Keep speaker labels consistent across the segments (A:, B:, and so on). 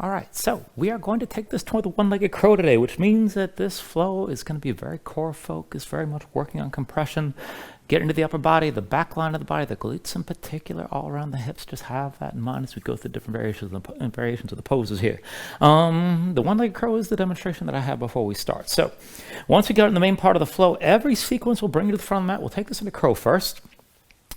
A: All right, so we are going to take this toward the one-legged crow today, which means that this flow is going to be very core focused, very much working on compression, get into the upper body, the back line of the body, the glutes in particular, all around the hips. Just have that in mind as we go through different variations of the poses here. The one-legged crow is the demonstration that I have before we start. So once we get in the main part of the flow, every sequence will bring you to the front of the mat. We'll take this into crow first.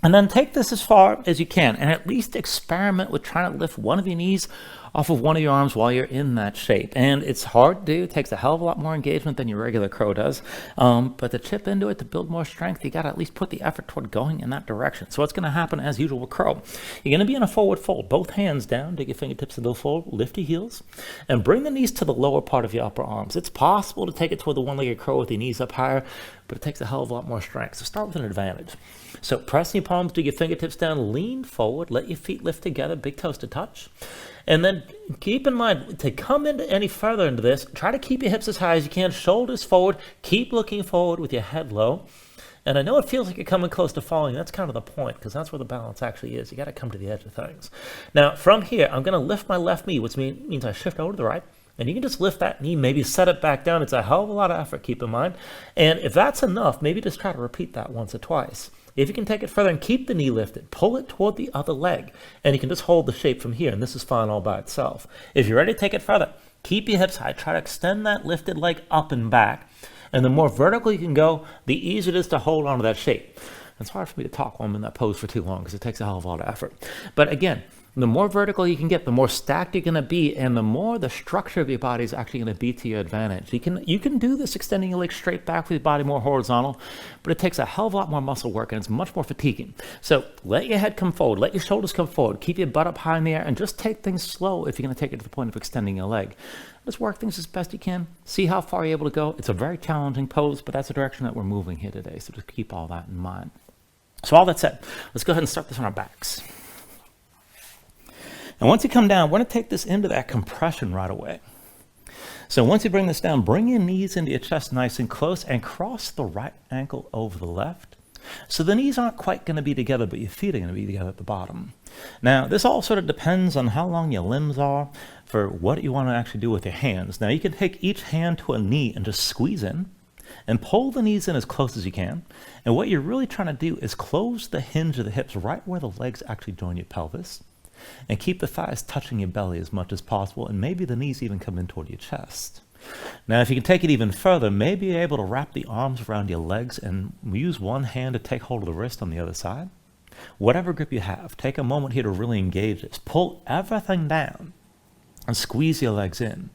A: And then take this as far as you can and at least experiment with trying to lift one of your knees off of one of your arms while you're in that shape. And it's hard to do. It takes a hell of a lot more engagement than your regular crow does. But to chip into it, to build more strength, you got to at least put the effort toward going in that direction. So what's going to happen as usual with crow? You're going to be in a forward fold. Both hands down, dig your fingertips a little forward, lift your heels, and bring the knees to the lower part of your upper arms. It's possible to take it toward the one-legged crow with your knees up higher, but it takes a hell of a lot more strength. So start with an advantage. So press your palms, dig your fingertips down, lean forward, let your feet lift together, big toes to touch. And then keep in mind, to come into any further into this, try to keep your hips as high as you can, shoulders forward, keep looking forward with your head low. And I know it feels like you're coming close to falling. That's kind of the point, because that's where the balance actually is. You got to come to the edge of things. Now, from here, I'm going to lift my left knee, which means I shift over to the right. And you can just lift that knee, maybe set it back down. It's a hell of a lot of effort, keep in mind. And if that's enough, maybe just try to repeat that once or twice. If you can take it further and keep the knee lifted, pull it toward the other leg. And you can just hold the shape from here, and this is fine all by itself. If you're ready to take it further, keep your hips high. Try to extend that lifted leg up and back. And the more vertical you can go, the easier it is to hold on to that shape. It's hard for me to talk while I'm in that pose for too long because it takes a hell of a lot of effort. But again, the more vertical you can get, the more stacked you're going to be, and the more the structure of your body is actually going to be to your advantage. You can do this extending your legs straight back with your body more horizontal, but it takes a hell of a lot more muscle work, and it's much more fatiguing. So let your head come forward, let your shoulders come forward, keep your butt up high in the air, and just take things slow if you're going to take it to the point of extending your leg. Just work things as best you can. See how far you're able to go. It's a very challenging pose, but that's the direction that we're moving here today, so just keep all that in mind. So all that said, let's go ahead and start this on our backs. And once you come down, we're going to take this into that compression right away. So once you bring this down, bring your knees into your chest nice and close and cross the right ankle over the left. So the knees aren't quite going to be together, but your feet are going to be together at the bottom. Now, this all sort of depends on how long your limbs are for what you want to actually do with your hands. Now, you can take each hand to a knee and just squeeze in and pull the knees in as close as you can. And what you're really trying to do is close the hinge of the hips right where the legs actually join your pelvis. And keep the thighs touching your belly as much as possible, and maybe the knees even come in toward your chest. Now, if you can take it even further, maybe you're able to wrap the arms around your legs and use one hand to take hold of the wrist on the other side. Whatever grip you have, take a moment here to really engage this. Pull everything down and squeeze your legs in.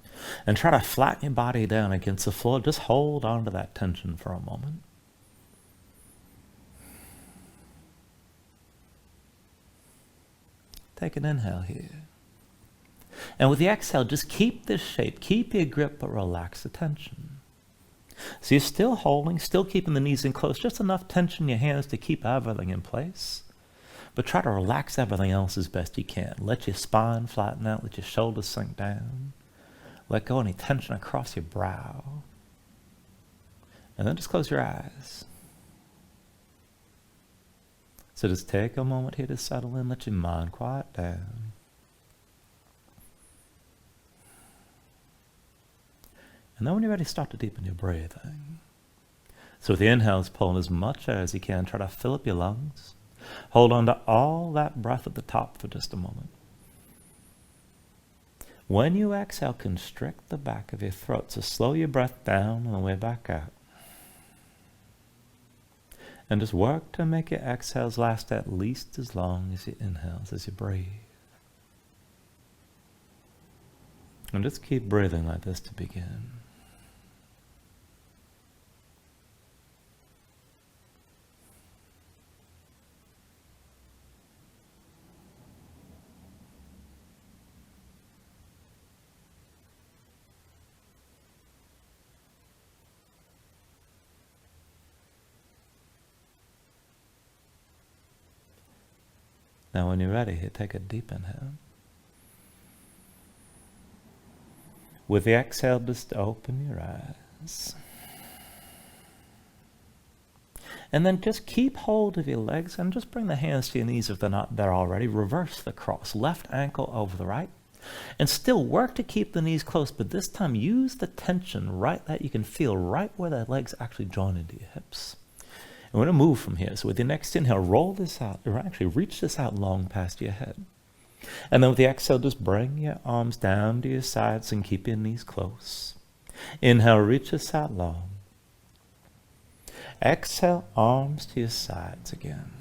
A: And try to flatten your body down against the floor. Just hold on to that tension for a moment. Take an inhale here. And with the exhale, just keep this shape. Keep your grip, but relax the tension. So you're still holding, still keeping the knees in close, just enough tension in your hands to keep everything in place. But try to relax everything else as best you can. Let your spine flatten out, let your shoulders sink down. Let go any tension across your brow. And then just close your eyes. So just take a moment here to settle in, let your mind quiet down. And then when you're ready, start to deepen your breathing. So with the inhales, pull in as much air as you can. Try to fill up your lungs. Hold on to all that breath at the top for just a moment. When you exhale, constrict the back of your throat. So slow your breath down on the way back out. And just work to make your exhales last at least as long as your inhales as you breathe. And just keep breathing like this to begin. Now when you're ready, take a deep inhale. With the exhale, just open your eyes. And then just keep hold of your legs and just bring the hands to your knees if they're not there already. Reverse the cross. Left ankle over the right. And still work to keep the knees close, but this time use the tension right that you can feel right where the legs actually join into your hips. And we're going to move from here. So with your next inhale, roll this out, or actually reach this out long past your head. And then with the exhale, just bring your arms down to your sides and keep your knees close. Inhale, reach this out long. Exhale, arms to your sides again.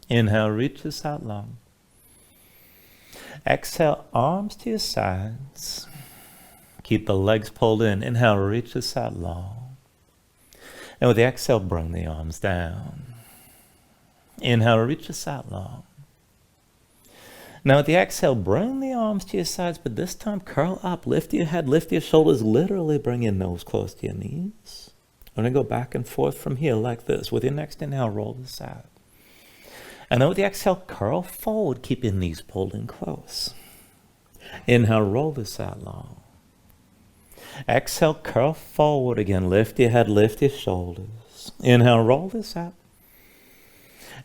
A: Inhale, reach this out long. Exhale, arms to your sides. Keep the legs pulled in. Inhale, reach this out long. And with the exhale, bring the arms down. Inhale, reach this out long. Now with the exhale, bring the arms to your sides, but this time curl up, lift your head, lift your shoulders, literally bring your nose close to your knees. I'm going to go back and forth from here like this. With your next inhale, roll this out. And then with the exhale, curl forward, keep your knees pulled in close. Inhale, roll this out long. Exhale, curl forward again, lift your head, lift your shoulders. Inhale, roll this out.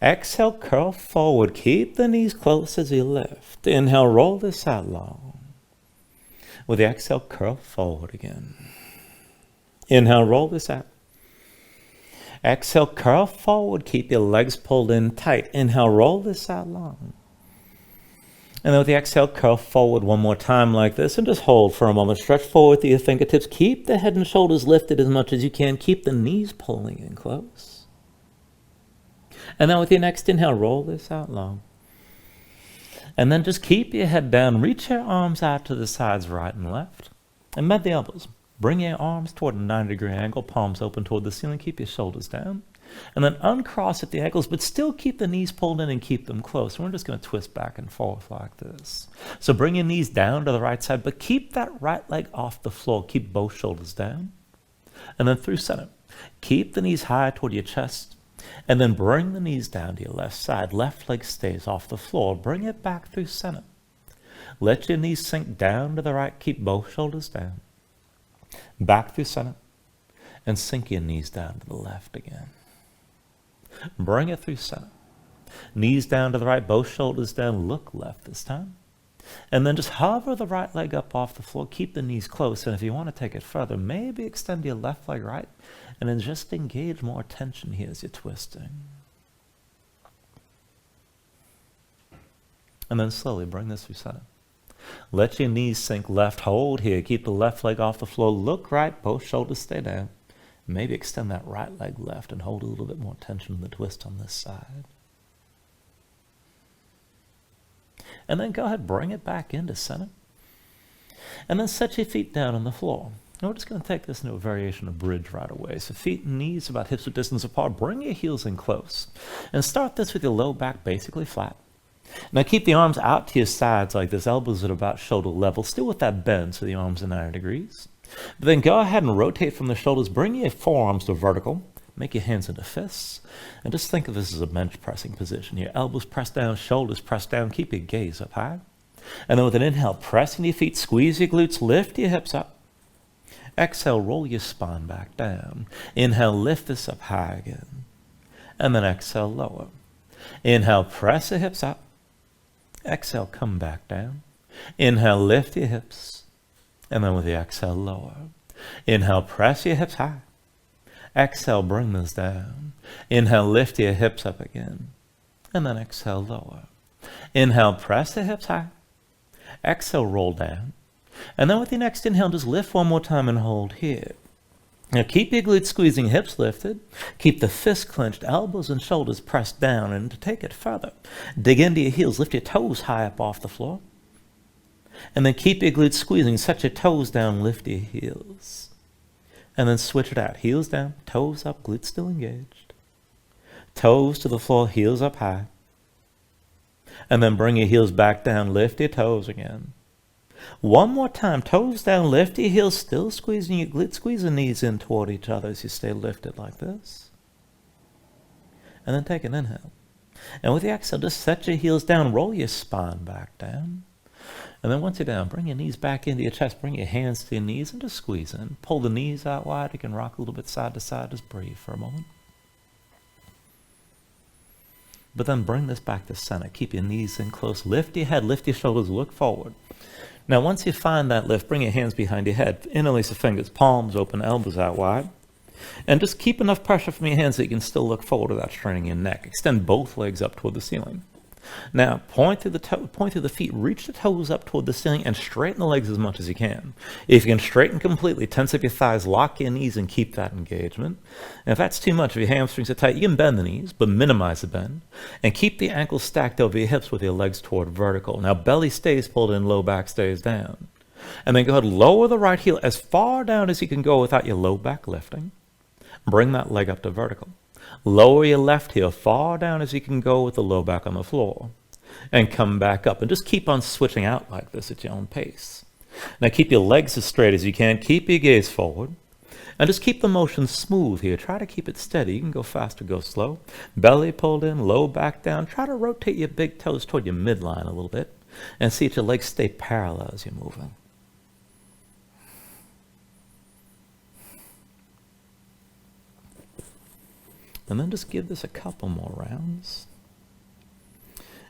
A: Exhale, curl forward. Keep the knees close as you lift. Inhale, roll this out long. With the exhale, curl forward again. Inhale, roll this out. Exhale, curl forward. Keep your legs pulled in tight. Inhale, roll this out long. And then with the exhale, curl forward one more time like this and just hold for a moment. Stretch forward through your fingertips. Keep the head and shoulders lifted as much as you can. Keep the knees pulling in close. And then with your next inhale, roll this out long. And then just keep your head down. Reach your arms out to the sides, right and left. And bend the elbows. Bring your arms toward a 90-degree angle, palms open toward the ceiling. Keep your shoulders down. And then uncross at the ankles, but still keep the knees pulled in and keep them close. And we're just going to twist back and forth like this. So bring your knees down to the right side, but keep that right leg off the floor. Keep both shoulders down. And then through center. Keep the knees high toward your chest. And then bring the knees down to your left side. Left leg stays off the floor. Bring it back through center. Let your knees sink down to the right. Keep both shoulders down. Back through center. And sink your knees down to the left again. Bring it through center. Knees down to the right. Both shoulders down. Look left this time. And then just hover the right leg up off the floor. Keep the knees close. And if you want to take it further, maybe extend your left leg right. And then just engage more tension here as you're twisting. And then slowly bring this through center. Let your knees sink left. Hold here. Keep the left leg off the floor. Look right. Both shoulders stay down. Maybe extend that right leg left and hold a little bit more tension in the twist on this side. And then go ahead, bring it back into center. And then set your feet down on the floor. And we're just going to take this into a variation of bridge right away. So feet and knees about hips width distance apart. Bring your heels in close. And start this with your low back basically flat. Now keep the arms out to your sides like this. Elbows at about shoulder level. Still with that bend so the arms are 90 degrees. But then go ahead and rotate from the shoulders. Bring your forearms to vertical. Make your hands into fists. And just think of this as a bench pressing position here. Elbows pressed down, shoulders pressed down. Keep your gaze up high. And then with an inhale, pressing your feet, squeeze your glutes, lift your hips up. Exhale, roll your spine back down. Inhale, lift this up high again. And then exhale, lower. Inhale, press the hips up. Exhale, come back down. Inhale, lift your hips. And then with the exhale, lower. Inhale, press your hips high. Exhale, bring this down. Inhale, lift your hips up again. And then exhale, lower. Inhale, press the hips high. Exhale, roll down. And then with your next inhale, just lift one more time and hold here. Now keep your glutes squeezing, hips lifted. Keep the fists clenched, elbows and shoulders pressed down. And to take it further, dig into your heels, lift your toes high up off the floor. And then keep your glutes squeezing, set your toes down, lift your heels. And then switch it out, heels down, toes up, glutes still engaged. Toes to the floor, heels up high. And then bring your heels back down, lift your toes again. One more time, toes down, lift your heels, still squeezing your glutes, squeeze the knees in toward each other as you stay lifted like this. And then take an inhale. And with the exhale, just set your heels down, roll your spine back down. And then once you're down, bring your knees back into your chest, bring your hands to your knees and just squeeze in. Pull the knees out wide, you can rock a little bit side to side, just breathe for a moment. But then bring this back to center. Keep your knees in close. Lift your head, lift your shoulders, look forward. Now, once you find that lift, bring your hands behind your head. Interlace the fingers, palms open, elbows out wide. And just keep enough pressure from your hands so you can still look forward without straining your neck. Extend both legs up toward the ceiling. Now, point through the feet, reach the toes up toward the ceiling, and straighten the legs as much as you can. If you can straighten completely, tense up your thighs, lock your knees, and keep that engagement. And if that's too much, if your hamstrings are tight, you can bend the knees, but minimize the bend. And keep the ankles stacked over your hips with your legs toward vertical. Now, belly stays pulled in, low back stays down. And then go ahead, lower the right heel as far down as you can go without your low back lifting. Bring that leg up to vertical. Lower your left heel far down as you can go with the low back on the floor. And come back up. And just keep on switching out like this at your own pace. Now keep your legs as straight as you can. Keep your gaze forward. And just keep the motion smooth here. Try to keep it steady. You can go faster, go slow. Belly pulled in, low back down. Try to rotate your big toes toward your midline a little bit. And see if your legs stay parallel as you're moving. And then just give this a couple more rounds.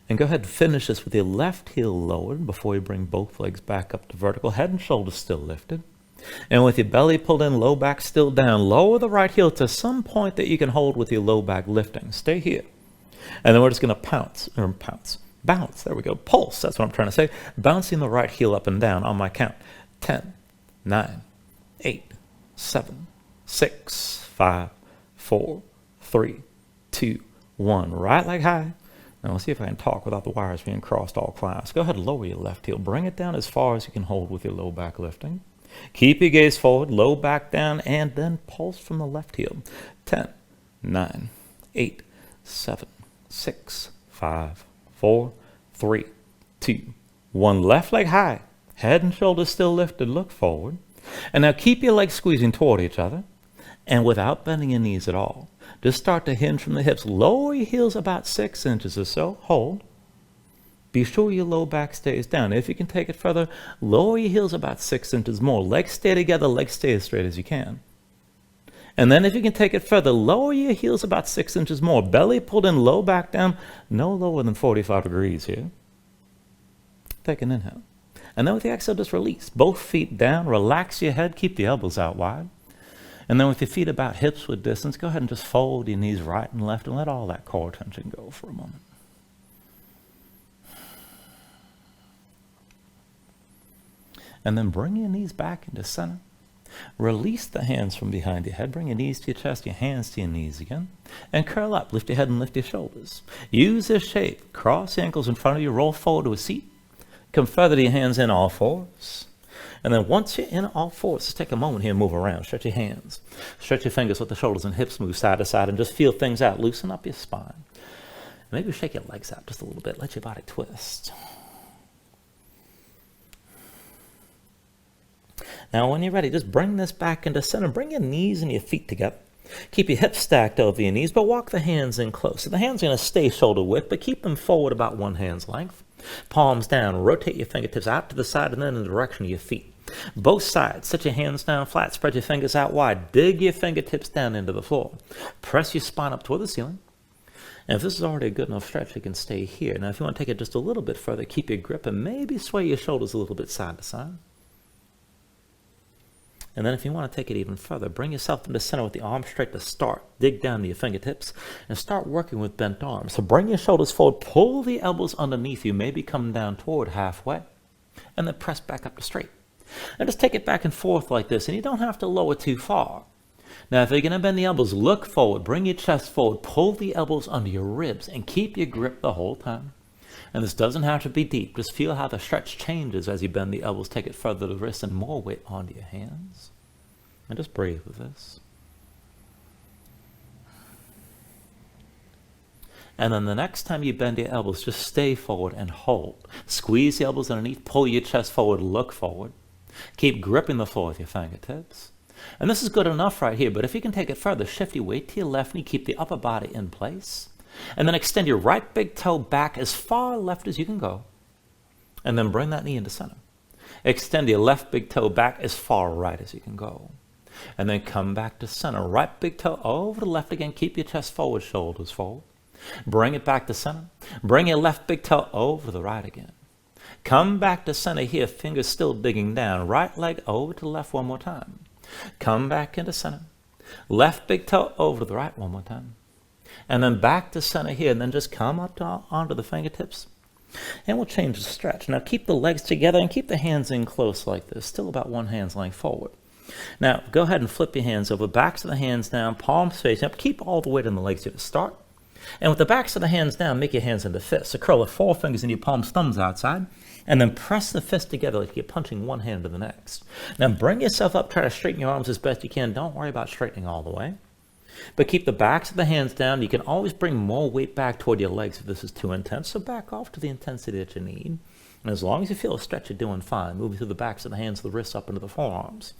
A: And go ahead and finish this with your left heel lowered before you bring both legs back up to vertical. Head and shoulders still lifted. And with your belly pulled in, low back still down, lower the right heel to some point that you can hold with your low back lifting. Stay here. And then we're just going to bounce. There we go. Pulse. That's what I'm trying to say. Bouncing the right heel up and down on my count. 10, 9, 8, 7, 6, 5, 4, 3, 2, 1. Right leg high. Now let's see if I can talk without the wires being crossed all class. Go ahead and lower your left heel. Bring it down as far as you can hold with your low back lifting. Keep your gaze forward, low back down, and then pulse from the left heel. 10, 9, 8, 7, 6, 5, 4, 3, 2, 1. Left leg high. Head and shoulders still lifted. Look forward. And now keep your legs squeezing toward each other and without bending your knees at all. Just start to hinge from the hips. Lower your heels about 6 inches or so. Hold. Be sure your low back stays down. If you can take it further, lower your heels about 6 inches more. Legs stay together. Legs stay as straight as you can. And then if you can take it further, lower your heels about 6 inches more. Belly pulled in, low back down. No lower than 45 degrees here. Take an inhale. And then with the exhale, just release. Both feet down. Relax your head. Keep the elbows out wide. And then with your feet about hips width distance, go ahead and just fold your knees right and left and let all that core tension go for a moment. And then bring your knees back into center. Release the hands from behind your head. Bring your knees to your chest, your hands to your knees again. And curl up. Lift your head and lift your shoulders. Use this shape. Cross the ankles in front of you. Roll forward to a seat. Come further to your hands in all fours. And then once you're in all fours, just take a moment here and move around. Stretch your hands. Stretch your fingers, let the shoulders and hips move side to side, and just feel things out. Loosen up your spine. Maybe shake your legs out just a little bit. Let your body twist. Now when you're ready, just bring this back into center. Bring your knees and your feet together. Keep your hips stacked over your knees, but walk the hands in close. So the hands are going to stay shoulder width, but keep them forward about one hand's length. Palms down. Rotate your fingertips out to the side and then in the direction of your feet. Both sides. Set your hands down flat. Spread your fingers out wide. Dig your fingertips down into the floor. Press your spine up toward the ceiling. And if this is already a good enough stretch, you can stay here. Now if you want to take it just a little bit further, keep your grip and maybe sway your shoulders a little bit side to side. And then if you want to take it even further, bring yourself into center with the arms straight to start. Dig down to your fingertips and start working with bent arms. So bring your shoulders forward, pull the elbows underneath you, maybe come down toward halfway, and then press back up to straight. And just take it back and forth like this, and you don't have to lower too far. Now if you're going to bend the elbows, look forward, bring your chest forward, pull the elbows under your ribs, and keep your grip the whole time. And this doesn't have to be deep. Just feel how the stretch changes as you bend the elbows. Take it further to the wrists and more weight onto your hands. And just breathe with this. And then the next time you bend your elbows, just stay forward and hold. Squeeze the elbows underneath. Pull your chest forward. Look forward. Keep gripping the floor with your fingertips. And this is good enough right here. But if you can take it further, shift your weight to your left knee. Keep the upper body in place. And then extend your right big toe back as far left as you can go. And then bring that knee into center. Extend your left big toe back as far right as you can go. And then come back to center. Right big toe over the left again. Keep your chest forward, shoulders forward. Bring it back to center. Bring your left big toe over the right again. Come back to center here, fingers still digging down. Right leg over to the left one more time. Come back into center. Left big toe over to the right one more time. And then back to center here, and then just come up onto the fingertips. And we'll change the stretch. Now keep the legs together and keep the hands in close like this, still about one hand's length forward. Now go ahead and flip your hands over, backs of the hands down, palms facing up. Keep all the weight on the legs here to start. And with the backs of the hands down, make your hands into fists. So curl the forefingers into your palms, thumbs outside, and then press the fists together like you're punching one hand to the next. Now bring yourself up, try to straighten your arms as best you can. Don't worry about straightening all the way. But keep the backs of the hands down. You can always bring more weight back toward your legs if this is too intense, so back off to the intensity that you need. And as long as you feel a stretch, you're doing fine. Moving through the backs of the hands, the wrists up into the forearms.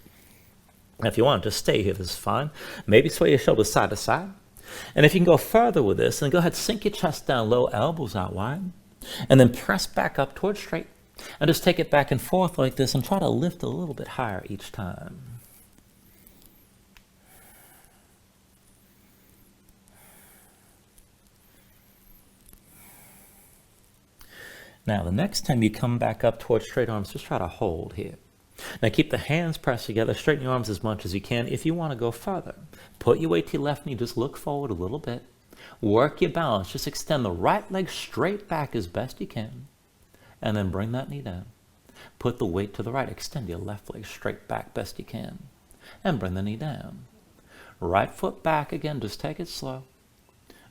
A: Now, if you want, just stay here. This is fine. Maybe sway your shoulders side to side. And if you can go further with this, then go ahead, sink your chest down low, elbows out wide, and then press back up towards straight. And just take it back and forth like this and try to lift a little bit higher each time. Now, the next time you come back up towards straight arms, just try to hold here. Now, keep the hands pressed together, straighten your arms as much as you can. If you want to go further, put your weight to your left knee, just look forward a little bit. Work your balance, just extend the right leg straight back as best you can, and then bring that knee down. Put the weight to the right, extend your left leg straight back best you can, and bring the knee down. Right foot back again, just take it slow.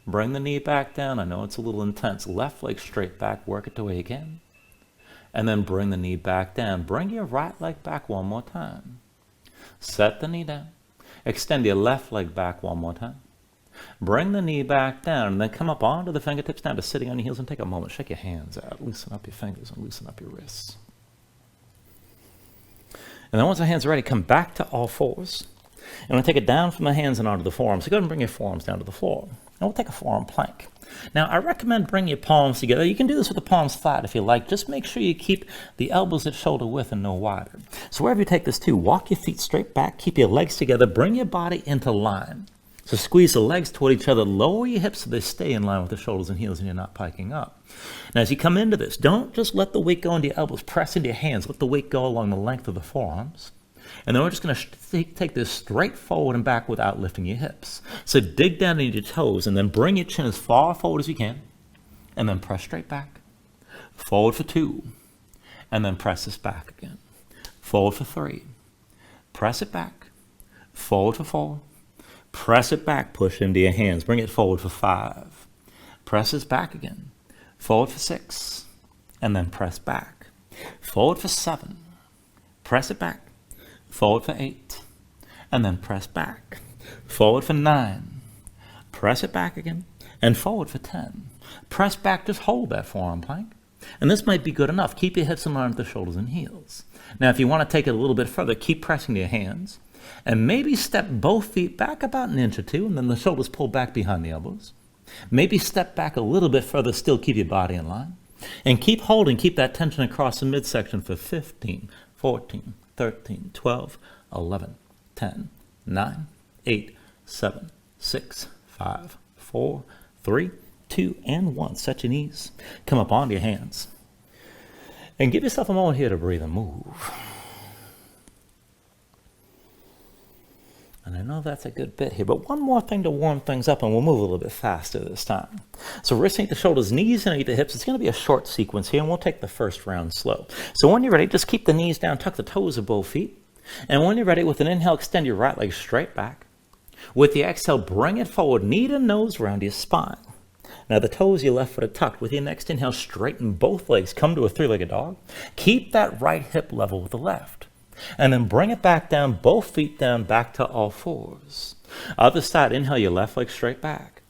A: Bring the knee back down. I know it's a little intense. Left leg straight back, work it the way you can. And then bring the knee back down. Bring your right leg back one more time. Set the knee down. Extend your left leg back one more time. Bring the knee back down, and then come up onto the fingertips down to sitting on your heels and take a moment. Shake your hands out. Loosen up your fingers and loosen up your wrists. And then once the hands are ready, come back to all fours. And we'll take it down from the hands and onto the forearms. So go ahead and bring your forearms down to the floor. And we'll take a forearm plank. Now, I recommend bring your palms together. You can do this with the palms flat if you like. Just make sure you keep the elbows at shoulder width and no wider. So wherever you take this to, walk your feet straight back, keep your legs together, bring your body into line. So squeeze the legs toward each other, lower your hips so they stay in line with the shoulders and heels and you're not piking up. Now, as you come into this, don't just let the weight go into your elbows, press into your hands, let the weight go along the length of the forearms. And then we're just going to take this straight forward and back without lifting your hips. So dig down into your toes and then bring your chin as far forward as you can. And then press straight back. Forward for 2. And then press this back again. Forward for 3. Press it back. Forward for 4. Press it back. Push into your hands. Bring it forward for 5. Press this back again. Forward for 6. And then press back. Forward for 7. Press it back. Forward for 8, and then press back. Forward for 9, press it back again, and forward for 10. Press back, just hold that forearm plank. And this might be good enough. Keep your hips in line with the shoulders and heels. Now, if you want to take it a little bit further, keep pressing your hands, and maybe step both feet back about an inch or 2, and then the shoulders pull back behind the elbows. Maybe step back a little bit further, still keep your body in line. And keep holding, keep that tension across the midsection for 15, 14, 13, 12, 11, 10, 9, 8, 7, 6, 5, 4, 3, 2, and 1. Set your knees. Come up onto your hands. And give yourself a moment here to breathe and move. And I know that's a good bit here, but one more thing to warm things up, and we'll move a little bit faster this time. So wrists underneath the shoulders, knees underneath the hips. It's going to be a short sequence here, and we'll take the first round slow. So when you're ready, just keep the knees down, tuck the toes of both feet. And when you're ready, with an inhale, extend your right leg straight back. With the exhale, bring it forward, knee to nose around your spine. Now the toes of your left foot are tucked. With your next inhale, straighten both legs. Come to a three-legged dog. Keep that right hip level with the left. And then bring it back down, both feet down, back to all fours. Other side, inhale your left leg straight back.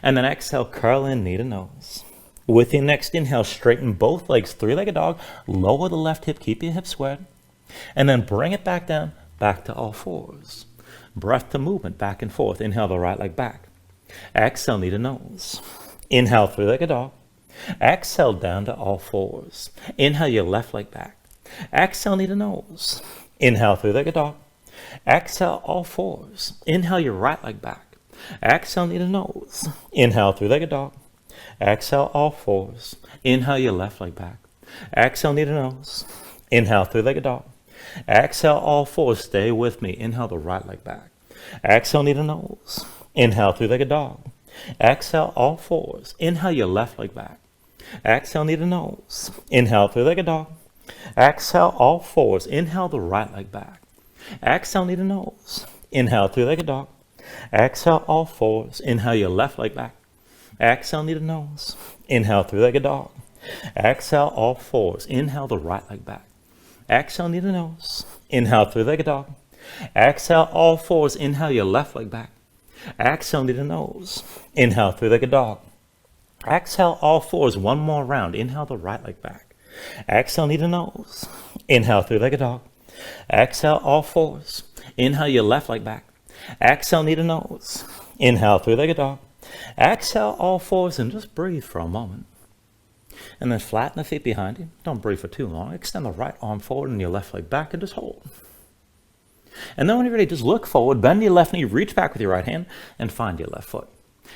A: And then exhale, curl in, knee to nose. With your next inhale, straighten both legs, three-legged dog. Lower the left hip, keep your hips squared. And then bring it back down, back to all fours. Breath to movement, back and forth. Inhale the right leg back. Exhale, knee to nose. Inhale, three-legged dog. Exhale, down to all fours. Inhale your left leg back. Exhale, knee to nose. Inhale, three-legged dog. Exhale, all fours. Inhale your right leg back. Exhale, knee to nose. Inhale, three-legged dog. Exhale, all fours. Inhale your left leg back. Exhale, knee to nose. Inhale, three-legged dog. Exhale, all fours. Stay with me. Inhale the right leg back. Exhale, knee to nose. Inhale, three-legged dog. Exhale, all fours. Inhale your left leg back. Exhale, knee to nose. Inhale, three-legged dog. Exhale, all fours. Inhale the right leg back. Exhale, knee to nose. Inhale, three-legged dog. Exhale, all fours. Inhale your left leg back. Exhale, knee to nose. Inhale, three-legged dog. Exhale, all fours. Inhale the right leg back. Exhale, knee to nose. Inhale, three-legged dog. Exhale, all fours. Inhale your left leg back. Exhale, knee to nose. Inhale, three-legged dog. Exhale, all fours. One more round. Inhale the right leg back. Exhale, knee to nose. Inhale, three-legged dog. Exhale, all fours. Inhale your left leg back. Exhale, knee to nose. Inhale, three-legged dog. Exhale, all fours, and just breathe for a moment. And then flatten the feet behind you. Don't breathe for too long. Extend the right arm forward and your left leg back and just hold. And then when you're ready, just look forward, bend your left knee, reach back with your right hand, and find your left foot.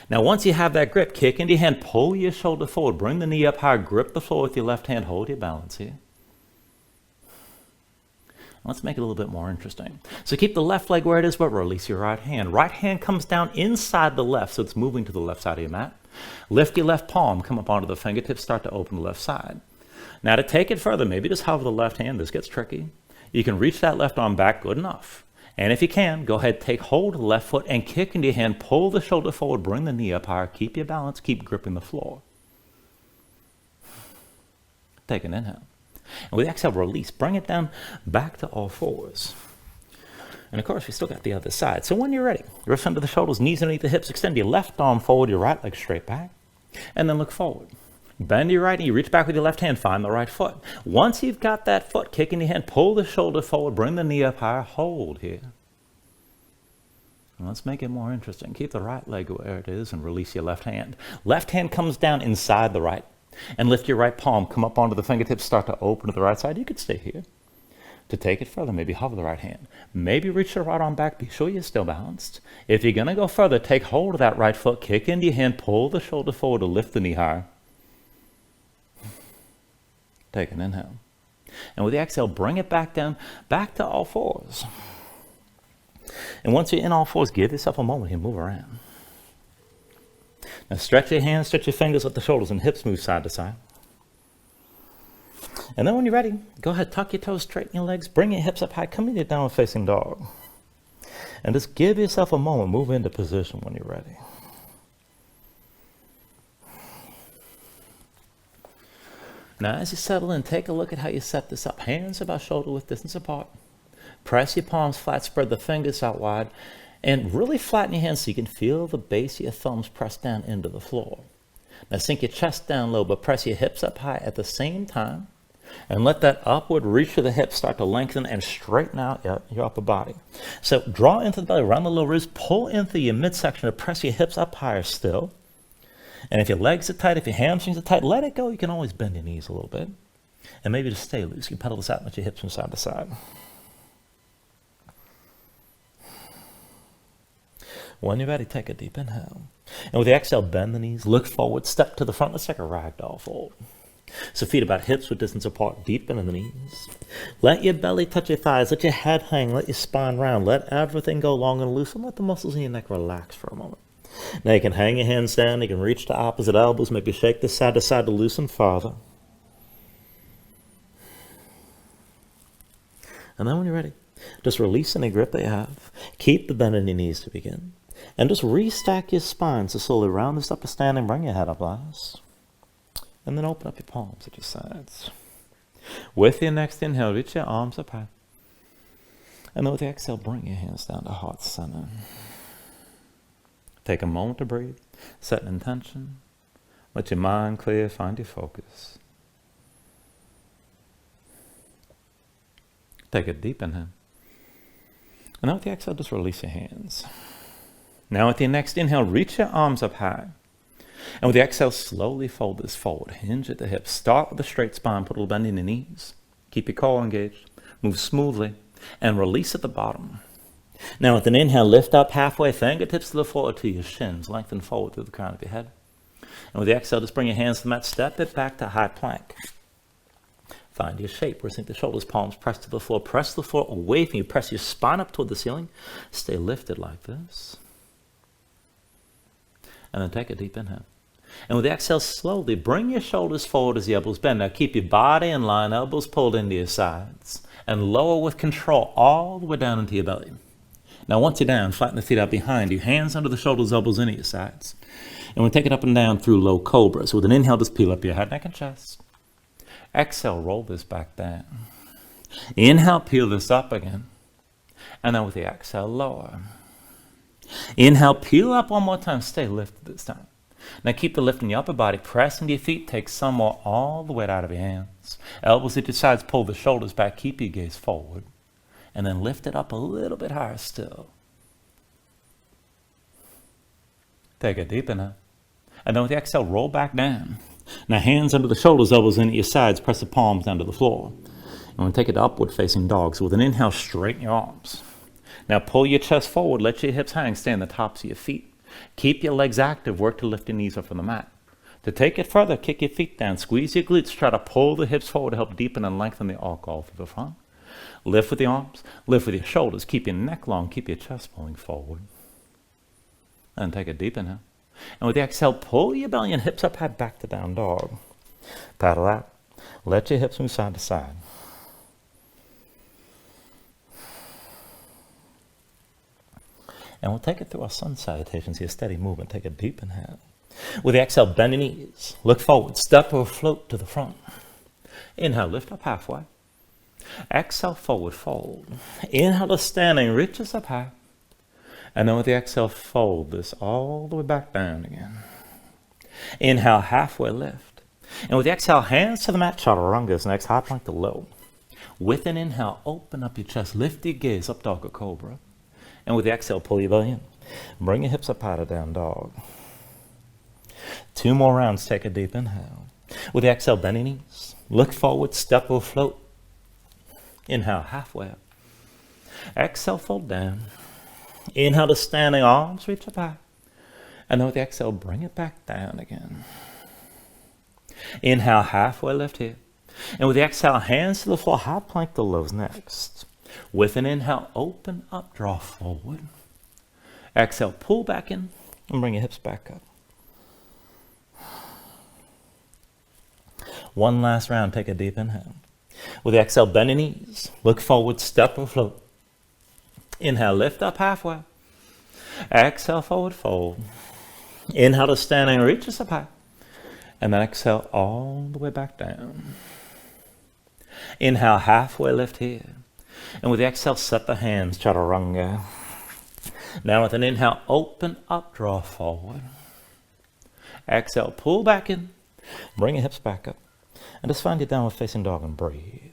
A: Now, once you have that grip, kick into your hand, pull your shoulder forward, bring the knee up high, grip the floor with your left hand, hold your balance here. Let's make it a little bit more interesting. So keep the left leg where it is, but release your right hand. Right hand comes down inside the left, so it's moving to the left side of your mat. Lift your left palm, come up onto the fingertips, start to open the left side. Now to take it further, maybe just hover the left hand. This gets tricky. You can reach that left arm back, good enough. And if you can, go ahead, take hold of the left foot and kick into your hand, pull the shoulder forward, bring the knee up higher, keep your balance, keep gripping the floor. Take an inhale. And with the exhale, release, bring it down back to all fours. And of course, we still got the other side. So when you're ready, wrists under the shoulders, knees underneath the hips, extend your left arm forward, your right leg straight back, and then look forward. Bend your right knee, reach back with your left hand, find the right foot. Once you've got that foot, kick in your hand, pull the shoulder forward, bring the knee up higher, hold here. And let's make it more interesting. Keep the right leg where it is and release your left hand. Left hand comes down inside the right. And lift your right palm, come up onto the fingertips, start to open to the right side. You could stay here. To take it further, maybe hover the right hand. Maybe reach the right arm back, be sure you're still balanced. If you're gonna go further, take hold of that right foot, kick into your hand, pull the shoulder forward to lift the knee higher. Take an inhale. And with the exhale, bring it back down, back to all fours. And once you're in all fours, give yourself a moment here, move around. Now stretch your hands, stretch your fingers, let the shoulders and hips move side to side. And then when you're ready, go ahead, tuck your toes, straighten your legs, bring your hips up high, come into downward facing dog. And just give yourself a moment, move into position when you're ready. Now as you settle in, take a look at how you set this up. Hands about shoulder width distance apart. Press your palms flat, spread the fingers out wide, and really flatten your hands so you can feel the base of your thumbs press down into the floor. Now sink your chest down low, but press your hips up high at the same time. And let that upward reach of the hips start to lengthen and straighten out your upper body. So draw into the belly, around the low ribs, pull into your midsection to press your hips up higher still. And if your legs are tight, if your hamstrings are tight, let it go. You can always bend your knees a little bit. And maybe just stay loose. You can pedal this out and let your hips from side to side. When you're ready, take a deep inhale. And with the exhale, bend the knees, look forward, step to the front. Let's take a ragdoll fold. So feet about hips with distance apart, deepen in the knees. Let your belly touch your thighs, let your head hang, let your spine round, let everything go long and loose, and let the muscles in your neck relax for a moment. Now you can hang your hands down, you can reach to opposite elbows, maybe shake this side to side to loosen farther. And then when you're ready, just release any grip that you have. Keep the bend in your knees to begin. And just restack your spine so slowly round this upper standing, bring your head up last. And then open up your palms at your sides. With your next inhale, reach your arms up high. And then with the exhale, bring your hands down to heart center. Take a moment to breathe, set an intention. Let your mind clear, find your focus. Take a deep inhale. And now with the exhale, just release your hands. Now with your next inhale, reach your arms up high. And with the exhale, slowly fold this forward. Hinge at the hips. Start with a straight spine. Put a little bend in your knees. Keep your core engaged. Move smoothly. And release at the bottom. Now with an inhale, lift up halfway. Fingertips to the floor to your shins. Lengthen forward through the crown of your head. And with the exhale, just bring your hands to the mat, step it back to high plank. Find your shape. Resink the shoulders, palms press to the floor. Press the floor away from you. Press your spine up toward the ceiling. Stay lifted like this. And then take a deep inhale. And with the exhale, slowly bring your shoulders forward as the elbows bend. Now keep your body in line, elbows pulled into your sides. And lower with control all the way down into your belly. Now once you're down, flatten the feet out behind you. Hands under the shoulders, elbows into your sides. And we'll take it up and down through low cobra. So with an inhale, just peel up your head, neck, and chest. Exhale, roll this back down. Inhale, peel this up again. And then with the exhale, lower. Inhale, peel up one more time. Stay lifted this time. Now keep the lift in your upper body. Press into your feet. Take some more all the weight out of your hands. Elbows at your sides. Pull the shoulders back. Keep your gaze forward. And then lift it up a little bit higher still. Take a deep inhale. And then with the exhale, roll back down. Now hands under the shoulders, elbows into your sides. Press the palms down to the floor. And we'll take it to upward facing dog. So with an inhale, straighten your arms. Now pull your chest forward. Let your hips hang. Stay on the tops of your feet. Keep your legs active. Work to lift your knees up from the mat. To take it further, kick your feet down. Squeeze your glutes. Try to pull the hips forward to help deepen and lengthen the arc all through the front. Lift with the arms. Lift with your shoulders. Keep your neck long. Keep your chest pulling forward. And take a deep inhale. And with the exhale, pull your belly and hips up, head back to down dog. Paddle out. Let your hips move side to side. And we'll take it through our sun salutations here. Steady movement. Take a deep inhale. With the exhale, bend your knees. Look forward. Step or float to the front. Inhale, lift up halfway. Exhale, forward fold. Inhale to standing, reach us up high. And then with the exhale, fold this all the way back down again. Inhale, halfway lift. And with the exhale, hands to the mat, chaturanga next, high plank to low. With an inhale, open up your chest, lift your gaze up dog or cobra. And with the exhale, pull your belly in. Bring your hips up high to down dog. 2 more rounds, take a deep inhale. With the exhale, bend your knees. Look forward, step or float. Inhale, halfway up. Exhale, fold down. Inhale to standing, arms reach up high. And then with the exhale, bring it back down again. Inhale, halfway lift here. And with the exhale, hands to the floor, high plank to lows next. With an inhale, open up, draw forward. Exhale, pull back in and bring your hips back up. One last round, take a deep inhale. With the exhale, bend your knees. Look forward, step or float. Inhale, lift up halfway. Exhale, forward fold. Inhale to standing, reach us up high. And then exhale all the way back down. Inhale, halfway lift here. And with the exhale, set the hands, chaturanga. Now with an inhale, open up, draw forward. Exhale, pull back in. Bring your hips back up. And just find your downward facing dog and breathe.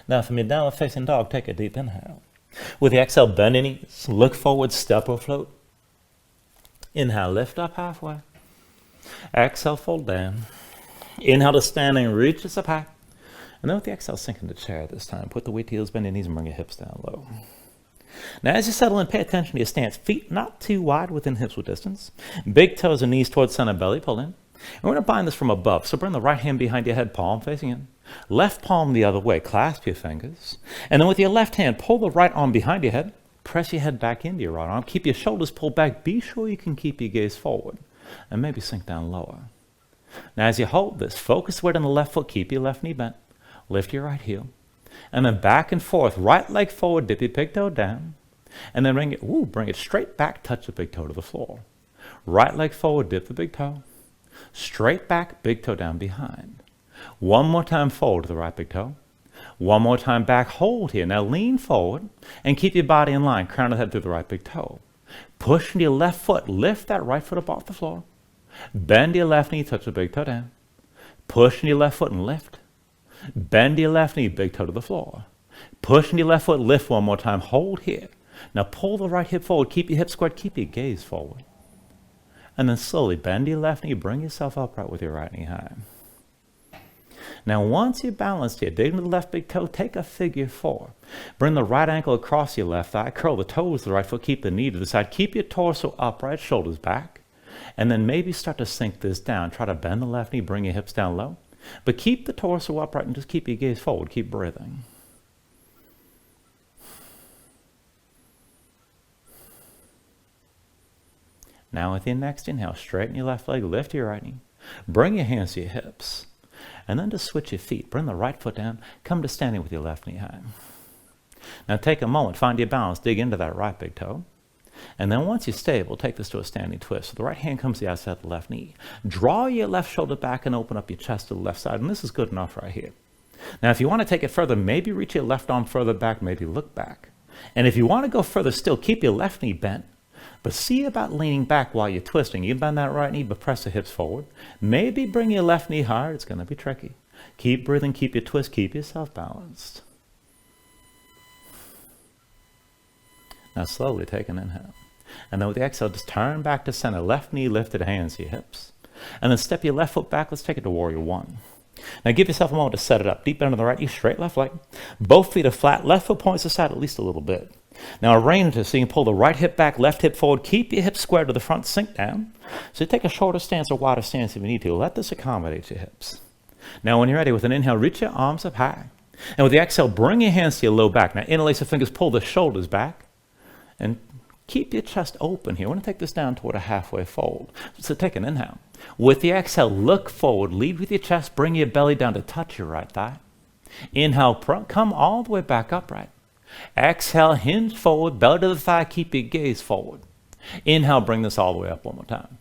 A: Now from your downward facing dog, take a deep inhale. With the exhale, bend your knees. Look forward, step or float. Inhale, lift up halfway. Exhale, fold down. Inhale to standing, reach us up high. And then with the exhale, sink into chair this time. Put the weight to heels, bend your knees, and bring your hips down low. Now as you settle in, pay attention to your stance. Feet not too wide within hips width distance. Big toes and knees towards center belly, pull in. And we're going to bind this from above. So bring the right hand behind your head, palm facing in. Left palm the other way, clasp your fingers. And then with your left hand, pull the right arm behind your head. Press your head back into your right arm. Keep your shoulders pulled back. Be sure you can keep your gaze forward. And maybe sink down lower. Now as you hold this, focus weight on the left foot. Keep your left knee bent. Lift your right heel. And then back and forth. Right leg forward, dip your big toe down. And then bring it straight back, touch the big toe to the floor. Right leg forward, dip the big toe. Straight back, big toe down behind. One more time forward to the right big toe. One more time back, hold here. Now lean forward and keep your body in line. Crown of the head through the right big toe. Push into your left foot. Lift that right foot up off the floor. Bend your left knee, touch the big toe down. Push into your left foot and lift. Bend your left knee, big toe to the floor. Push into your left foot, lift one more time. Hold here. Now pull the right hip forward. Keep your hips squared. Keep your gaze forward. And then slowly bend your left knee. Bring yourself upright with your right knee high. Now, once you're balanced here, dig into the left big toe, take a figure 4. Bring the right ankle across your left thigh, curl the toes to the right foot, keep the knee to the side, keep your torso upright, shoulders back, and then maybe start to sink this down. Try to bend the left knee, bring your hips down low, but keep the torso upright and just keep your gaze forward, keep breathing. Now with your next inhale, straighten your left leg, lift your right knee, bring your hands to your hips, and then just switch your feet. Bring the right foot down, come to standing with your left knee high. Now take a moment, find your balance, dig into that right big toe, and then once you're stable, take this to a standing twist. So the right hand comes to the outside of the left knee. Draw your left shoulder back and open up your chest to the left side, and this is good enough right here. Now if you want to take it further, maybe reach your left arm further back, maybe look back. And if you want to go further still, keep your left knee bent, but see about leaning back while you're twisting. You bend that right knee, but press the hips forward. Maybe bring your left knee higher. It's going to be tricky. Keep breathing, keep your twist, keep yourself balanced. Now slowly take an inhale. And then with the exhale, just turn back to center. Left knee lifted, hands to your hips. And then step your left foot back. Let's take it to warrior 1. Now give yourself a moment to set it up. Deep bend on the right knee, straight left leg. Both feet are flat. Left foot points aside at least a little bit. Now arrange it so you can pull the right hip back, left hip forward. Keep your hips squared to the front, sink down. So you take a shorter stance or wider stance if you need to. Let this accommodate your hips. Now when you're ready, with an inhale, reach your arms up high. And with the exhale, bring your hands to your low back. Now interlace the fingers, pull the shoulders back. And keep your chest open here. I want to take this down toward a halfway fold. So take an inhale. With the exhale, look forward. Lead with your chest. Bring your belly down to touch your right thigh. Inhale, come all the way back upright. Exhale, hinge forward, belly to the thigh. Keep your gaze forward. Inhale, bring this all the way up one more time.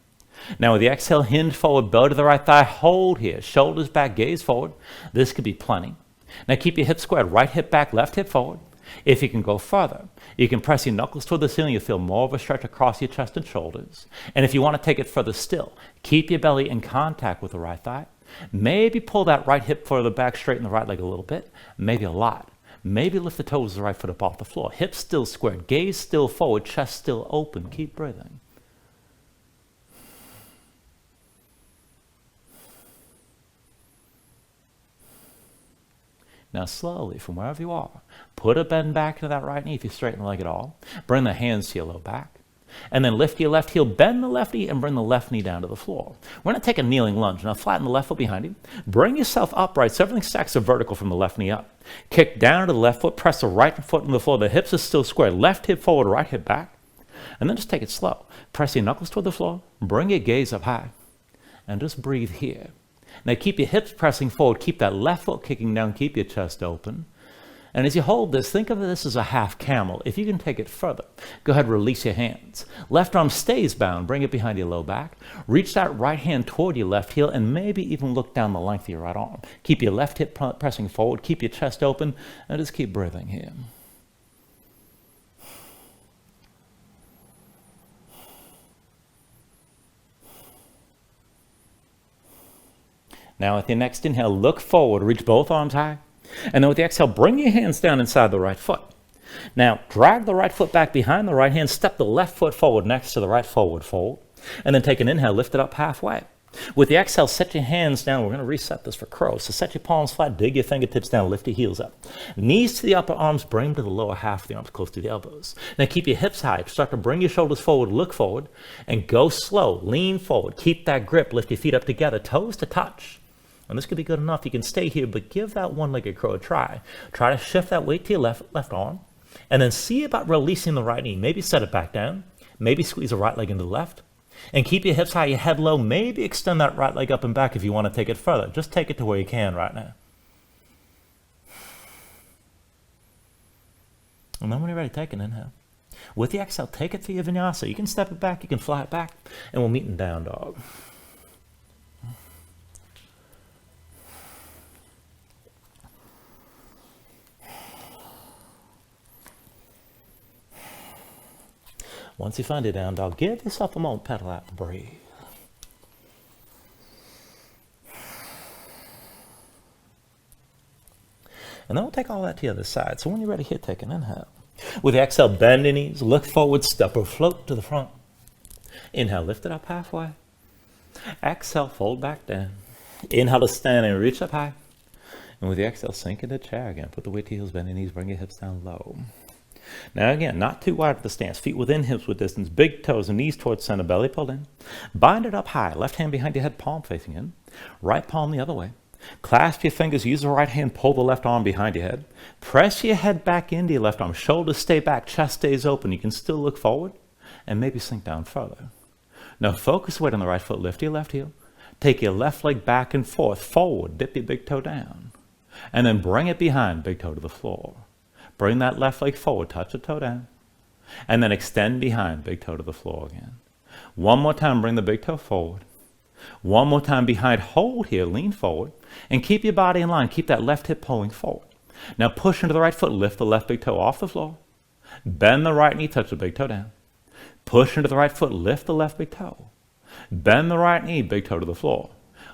A: Now with the exhale, hinge forward, belly to the right thigh. Hold here. Shoulders back, gaze forward. This could be plenty. Now keep your hips squared. Right hip back, left hip forward. If you can go further, you can press your knuckles toward the ceiling. You'll feel more of a stretch across your chest and shoulders. And if you want to take it further still, keep your belly in contact with the right thigh. Maybe pull that right hip further back, straighten the right leg a little bit, maybe a lot. Maybe lift the toes of the right foot up off the floor. Hips still squared, gaze still forward, chest still open. Keep breathing. Now slowly, from wherever you are, put a bend back into that right knee if you straighten the leg at all. Bring the hands to your low back. And then lift your left heel, bend the left knee, and bring the left knee down to the floor. We're going to take a kneeling lunge. Now flatten the left foot behind you. Bring yourself upright so everything stacks to vertical from the left knee up. Kick down to the left foot, press the right foot on the floor. The hips are still square. Left hip forward, right hip back. And then just take it slow. Press your knuckles toward the floor. Bring your gaze up high. And just breathe here. Now keep your hips pressing forward. Keep that left foot kicking down. Keep your chest open. And as you hold this, think of this as a half camel. If you can take it further, go ahead, release your hands. Left arm stays bound. Bring it behind your low back. Reach that right hand toward your left heel and maybe even look down the length of your right arm. Keep your left hip pressing forward. Keep your chest open and just keep breathing here. Now with your next inhale, look forward. Reach both arms high. And then with the exhale, bring your hands down inside the right foot. Now, drag the right foot back behind the right hand. Step the left foot forward next to the right forward fold. And then take an inhale, lift it up halfway. With the exhale, set your hands down. We're going to reset this for crow. So set your palms flat, dig your fingertips down, lift your heels up. Knees to the upper arms, bring them to the lower half of the arms, close to the elbows. Now keep your hips high. Start to bring your shoulders forward, look forward, and go slow. Lean forward. Keep that grip. Lift your feet up together, toes to touch. And this could be good enough. You can stay here, but give that one-legged crow a try. Try to shift that weight to your left arm, and then see about releasing the right knee. Maybe set it back down. Maybe squeeze the right leg into the left. And keep your hips high, your head low. Maybe extend that right leg up and back if you want to take it further. Just take it to where you can right now. And then when you're ready, take an inhale. With the exhale, take it to your vinyasa. You can step it back, you can fly it back, and we'll meet in down dog. Once you find your down dog, give yourself a moment, pedal out, and breathe. And then we'll take all that to the other side. So when you're ready here, take an inhale. With the exhale, bend your knees, look forward, step or float to the front. Inhale, lift it up halfway. Exhale, fold back down. Inhale to stand and reach up high. And with the exhale, sink into the chair again. Put the weight to heels, bend your knees, bring your hips down low. Now again, not too wide at the stance. Feet within hips with distance. Big toes and knees towards center. Belly pulled in. Bind it up high. Left hand behind your head, palm facing in. Right palm the other way. Clasp your fingers. Use the right hand. Pull the left arm behind your head. Press your head back into your left arm. Shoulders stay back. Chest stays open. You can still look forward and maybe sink down further. Now focus weight on the right foot. Lift your left heel. Take your left leg back and forth. Forward. Dip your big toe down. And then bring it behind. Big toe to the floor. Bring that left leg forward, touch the toe down, and then extend behind, big toe to the floor again. One more time, bring the big toe forward. One more time behind, hold here, lean forward, and keep your body in line. Keep that left hip pulling forward. Now push into the right foot, lift the left big toe off the floor. Bend the right knee, touch the big toe down. Push into the right foot, lift the left big toe. Bend the right knee, big toe to the floor.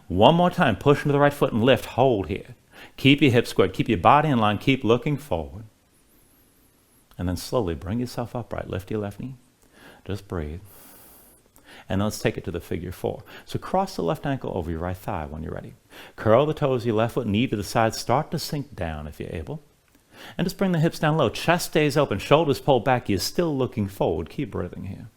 A: One more time, push into the right foot and lift, hold here. Keep your hips squared, keep your body in line, keep looking forward. And then slowly bring yourself upright. Lift your left knee. Just breathe. And let's take it to the figure four. So cross the left ankle over your right thigh when you're ready. Curl the toes of your left foot, knee to the side. Start to sink down if you're able. And just bring the hips down low. Chest stays open. Shoulders pulled back. You're still looking forward. Keep breathing here.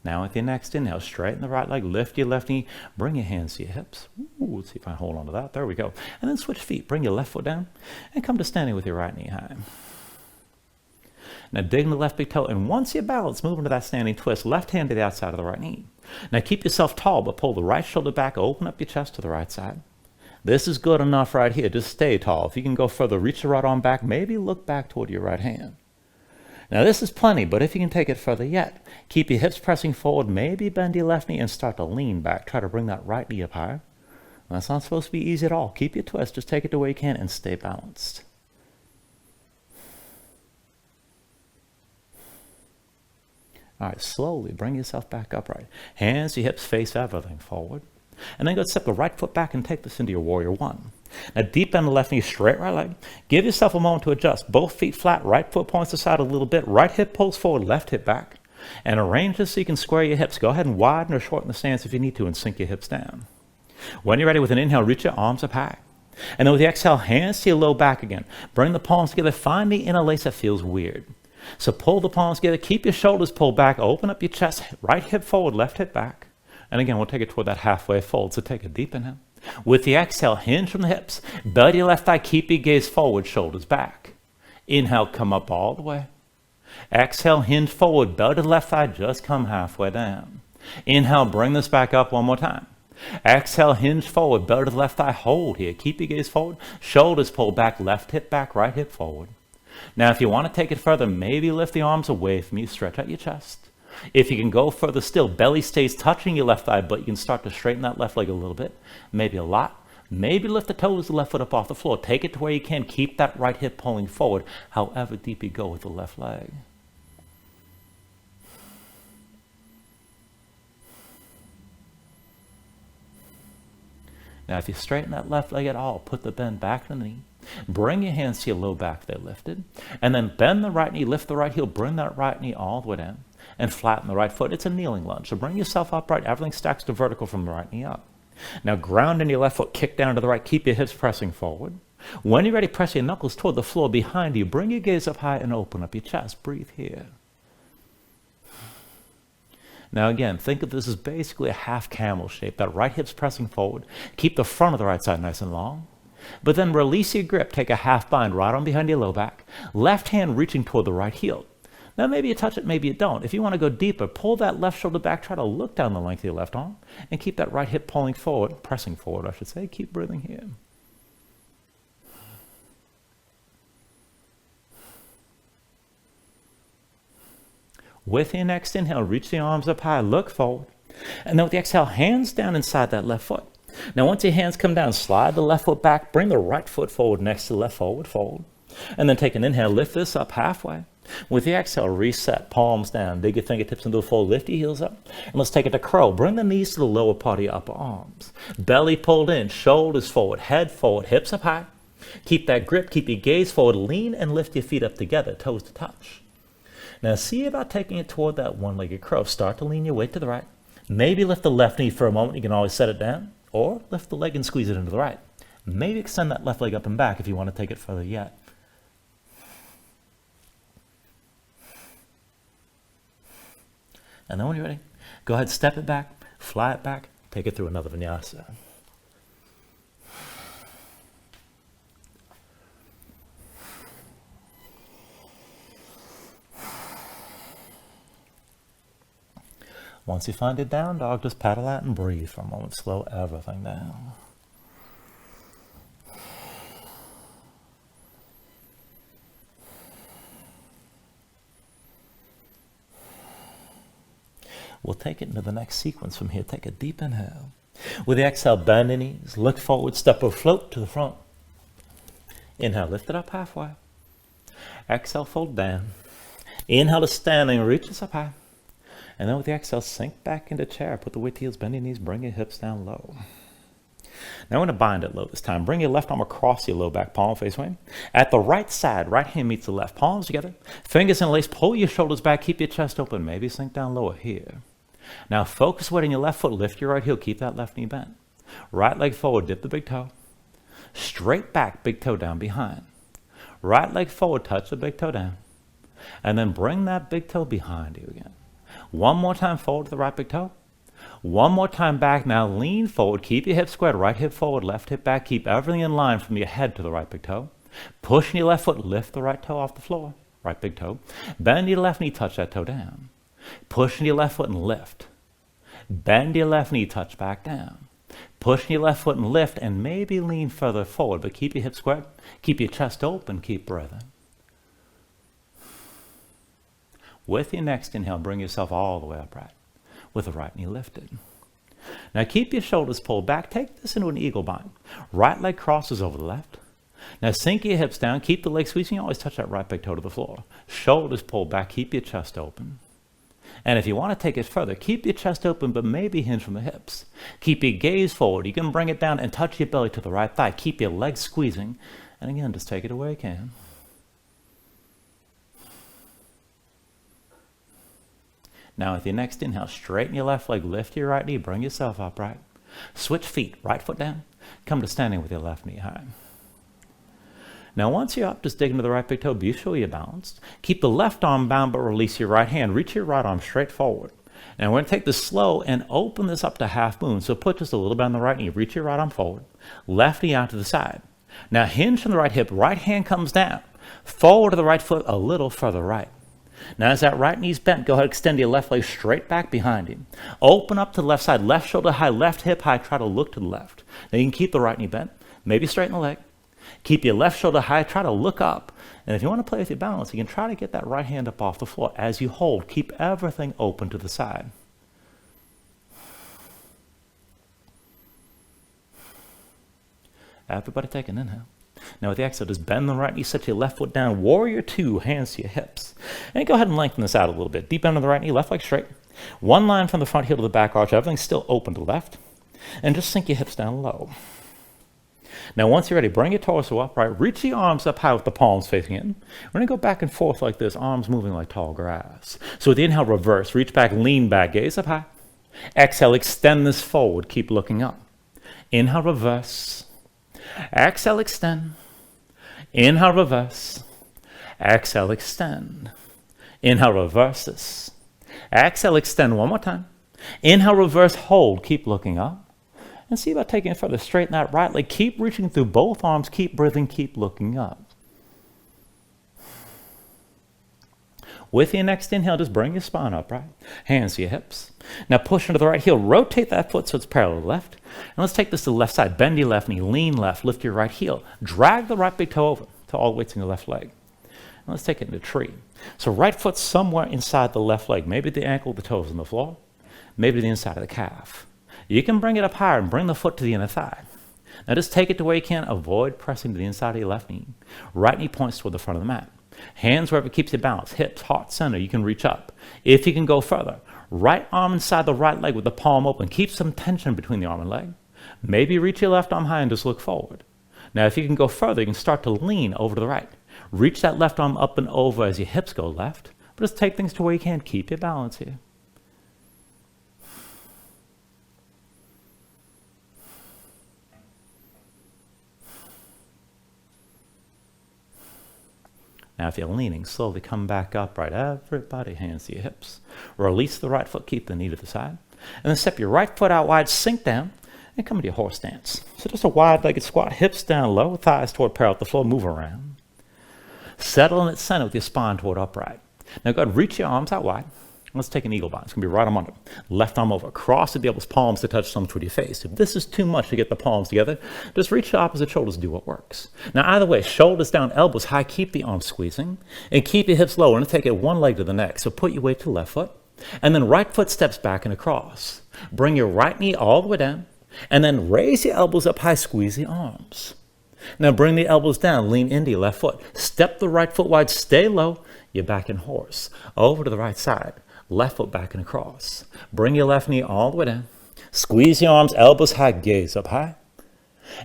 A: Now with your next inhale, straighten the right leg, lift your left knee, bring your hands to your hips. Ooh, let's see if I hold on to that. There we go. And then switch feet. Bring your left foot down and come to standing with your right knee high. Now dig in the left big toe, and once you're balanced, move into that standing twist. Left hand to the outside of the right knee. Now keep yourself tall, but pull the right shoulder back, open up your chest to the right side. This is good enough right here. Just stay tall. If you can go further, reach the right arm back, maybe look back toward your right hand. Now this is plenty, but if you can take it further yet, keep your hips pressing forward, maybe bend your left knee and start to lean back. Try to bring that right knee up higher. That's not supposed to be easy at all. Keep your twist, just take it to where you can and stay balanced. All right, slowly bring yourself back upright. Hands to your hips, face everything forward. And then go step the right foot back and take this into your warrior one. Now deep bend the left knee, straight right leg. Give yourself a moment to adjust. Both feet flat, right foot points aside a little bit. Right hip pulls forward, left hip back. And arrange this so you can square your hips. Go ahead and widen or shorten the stance if you need to and sink your hips down. When you're ready with an inhale, reach your arms up high. And then with the exhale, hands to your low back again. Bring the palms together. Find the inner lace that feels weird. So pull the palms together. Keep your shoulders pulled back. Open up your chest. Right hip forward, left hip back. And again, we'll take it toward that halfway fold. So take a deep inhale. With the exhale, hinge from the hips. Belly your left thigh. Keep your gaze forward, shoulders back. Inhale, come up all the way. Exhale, hinge forward. Belly to the left thigh. Just come halfway down. Inhale, bring this back up one more time. Exhale, hinge forward. Belly to the left thigh. Hold here. Keep your gaze forward. Shoulders pulled back. Left hip back. Right hip forward. Now, if you want to take it further, maybe lift the arms away from you. Stretch out your chest. If you can go further still, belly stays touching your left thigh, but you can start to straighten that left leg a little bit, maybe a lot. Maybe lift the toes, the left foot up off the floor. Take it to where you can. Keep that right hip pulling forward, however deep you go with the left leg. Now, if you straighten that left leg at all, put the bend back in the knee. Bring your hands to your low back, they're lifted. And then bend the right knee, lift the right heel, bring that right knee all the way down. And flatten the right foot. It's a kneeling lunge. So bring yourself upright. Everything stacks to vertical from the right knee up. Now ground in your left foot, kick down to the right. Keep your hips pressing forward. When you're ready, press your knuckles toward the floor behind you. Bring your gaze up high and open up your chest. Breathe here. Now again, think of this as basically a half camel shape. That right hip's pressing forward. Keep the front of the right side nice and long. But then release your grip. Take a half bind, right arm behind your low back. Left hand reaching toward the right heel. Now maybe you touch it, maybe you don't. If you want to go deeper, pull that left shoulder back, try to look down the length of your left arm, and keep that right hip pulling forward, pressing forward, I should say. Keep breathing here. With your next inhale, reach the arms up high, look forward. And then with the exhale, hands down inside that left foot. Now once your hands come down, slide the left foot back, bring the right foot forward next to the left, forward, fold. And then take an inhale, lift this up halfway. With the exhale, reset, palms down, dig your fingertips into the fold, lift your heels up. And let's take it to curl. Bring the knees to the lower part of your upper arms. Belly pulled in, shoulders forward, head forward, hips up high. Keep that grip, keep your gaze forward, lean and lift your feet up together, toes to touch. Now see about taking it toward that one-legged crow. Start to lean your weight to the right. Maybe lift the left knee for a moment. You can always set it down, or lift the leg and squeeze it into the right. Maybe extend that left leg up and back if you want to take it further yet. And then when you're ready, go ahead, step it back, fly it back, take it through another vinyasa. Once you find it down dog, just paddle out and breathe for a moment. Slow everything down. We'll take it into the next sequence from here. Take a deep inhale. With the exhale, bend the knees, look forward, step or float to the front. Inhale, lift it up halfway. Exhale, fold down. Inhale to standing, reach us up high. And then with the exhale, sink back into chair. Put the weight to heels, bend your knees, bring your hips down low. Now we're going to bind it low this time. Bring your left arm across your low back, palm face away. At the right side, right hand meets the left. Palms together, fingers in lace, pull your shoulders back, keep your chest open. Maybe sink down lower here. Now focus weight on your left foot, lift your right heel, keep that left knee bent. Right leg forward, dip the big toe. Straight back, big toe down behind. Right leg forward, touch the big toe down. And then bring that big toe behind you again. One more time forward to the right big toe. One more time back. Now lean forward. Keep your hips squared. Right hip forward, left hip back. Keep everything in line from your head to the right big toe. Pushing your left foot. Lift the right toe off the floor. Right big toe. Bend your left knee. Touch that toe down. Pushing your left foot and lift. Bend your left knee. Touch back down. Pushing your left foot and lift. And maybe lean further forward. But keep your hips squared. Keep your chest open. Keep breathing. With your next inhale, bring yourself all the way upright with the right knee lifted. Now keep your shoulders pulled back. Take this into an eagle bind. Right leg crosses over the left. Now sink your hips down. Keep the legs squeezing. You always touch that right big toe to the floor. Shoulders pulled back. Keep your chest open. And if you want to take it further, keep your chest open, but maybe hinge from the hips. Keep your gaze forward. You can bring it down and touch your belly to the right thigh. Keep your legs squeezing. And again, just take it away you can. Now with your next inhale, straighten your left leg, lift your right knee, bring yourself upright. Switch feet, right foot down, come to standing with your left knee high. Now once you're up, just dig into the right big toe, be sure you're balanced. Keep the left arm bound, but release your right hand. Reach your right arm straight forward. Now we're going to take this slow and open this up to half moon. So put just a little bit on the right knee, reach your right arm forward, left knee out to the side. Now hinge from the right hip, right hand comes down, forward to the right foot, a little further right. Now as that right knee's bent, go ahead, extend your left leg straight back behind you. Open up to the left side, left shoulder high, left hip high, try to look to the left. Now you can keep the right knee bent, maybe straighten the leg. Keep your left shoulder high, try to look up. And if you want to play with your balance, you can try to get that right hand up off the floor. As you hold, keep everything open to the side. Everybody take an inhale. Now with the exhale, just bend the right knee, set your left foot down, warrior two, hands to your hips. And go ahead and lengthen this out a little bit. Deep bend on the right knee, left leg straight. One line from the front heel to the back arch, everything's still open to the left. And just sink your hips down low. Now once you're ready, bring your torso upright, reach the arms up high with the palms facing in. We're going to go back and forth like this, arms moving like tall grass. So with the inhale, reverse, reach back, lean back, gaze up high. Exhale, extend this forward, keep looking up. Inhale, reverse. Exhale, extend. Inhale, reverse. Exhale, extend. Inhale, reverse this. Exhale, extend one more time. Inhale, reverse, hold. Keep looking up. And see about taking it further. Straighten that right leg. Keep reaching through both arms. Keep breathing. Keep looking up. With your next inhale, just bring your spine upright. Hands to your hips. Now push into the right heel. Rotate that foot so it's parallel to the left. And let's take this to the left side. Bend your left knee. Lean left. Lift your right heel. Drag the right big toe over to all the weights in your left leg. And let's take it into tree. So right foot somewhere inside the left leg. Maybe the ankle, the toes on the floor. Maybe the inside of the calf. You can bring it up higher and bring the foot to the inner thigh. Now just take it to where you can. Avoid pressing to the inside of your left knee. Right knee points toward the front of the mat. Hands wherever it keeps you balanced. Hips, heart center. You can reach up. If you can go further, right arm inside the right leg with the palm open. Keep some tension between the arm and leg. Maybe reach your left arm high and just look forward. Now if you can go further, you can start to lean over to the right. Reach that left arm up and over as your hips go left. But just take things to where you can. Keep your balance here. Now, if you're leaning, slowly come back upright. Everybody, hands to your hips. Release the right foot, keep the knee to the side. And then step your right foot out wide, sink down, and come into your horse stance. So just a wide-legged squat, hips down low, thighs toward parallel with the floor, move around. Settle in its center with your spine toward upright. Now go ahead, reach your arms out wide. Let's take an eagle bind. It's going to be right arm under. Left arm over. Cross the elbows, palms to touch thumbs toward your face. If this is too much to get the palms together, just reach the opposite shoulders and do what works. Now either way, shoulders down, elbows high, keep the arms squeezing, and keep your hips low. We're going to take it one leg to the neck. So put your weight to the left foot, and then right foot steps back and across. Bring your right knee all the way down, and then raise your elbows up high, squeeze the arms. Now bring the elbows down, lean into your left foot. Step the right foot wide, stay low. You're back in horse. Over to the right side. Left foot back and across. Bring your left knee all the way down. Squeeze your arms, elbows high, gaze up high.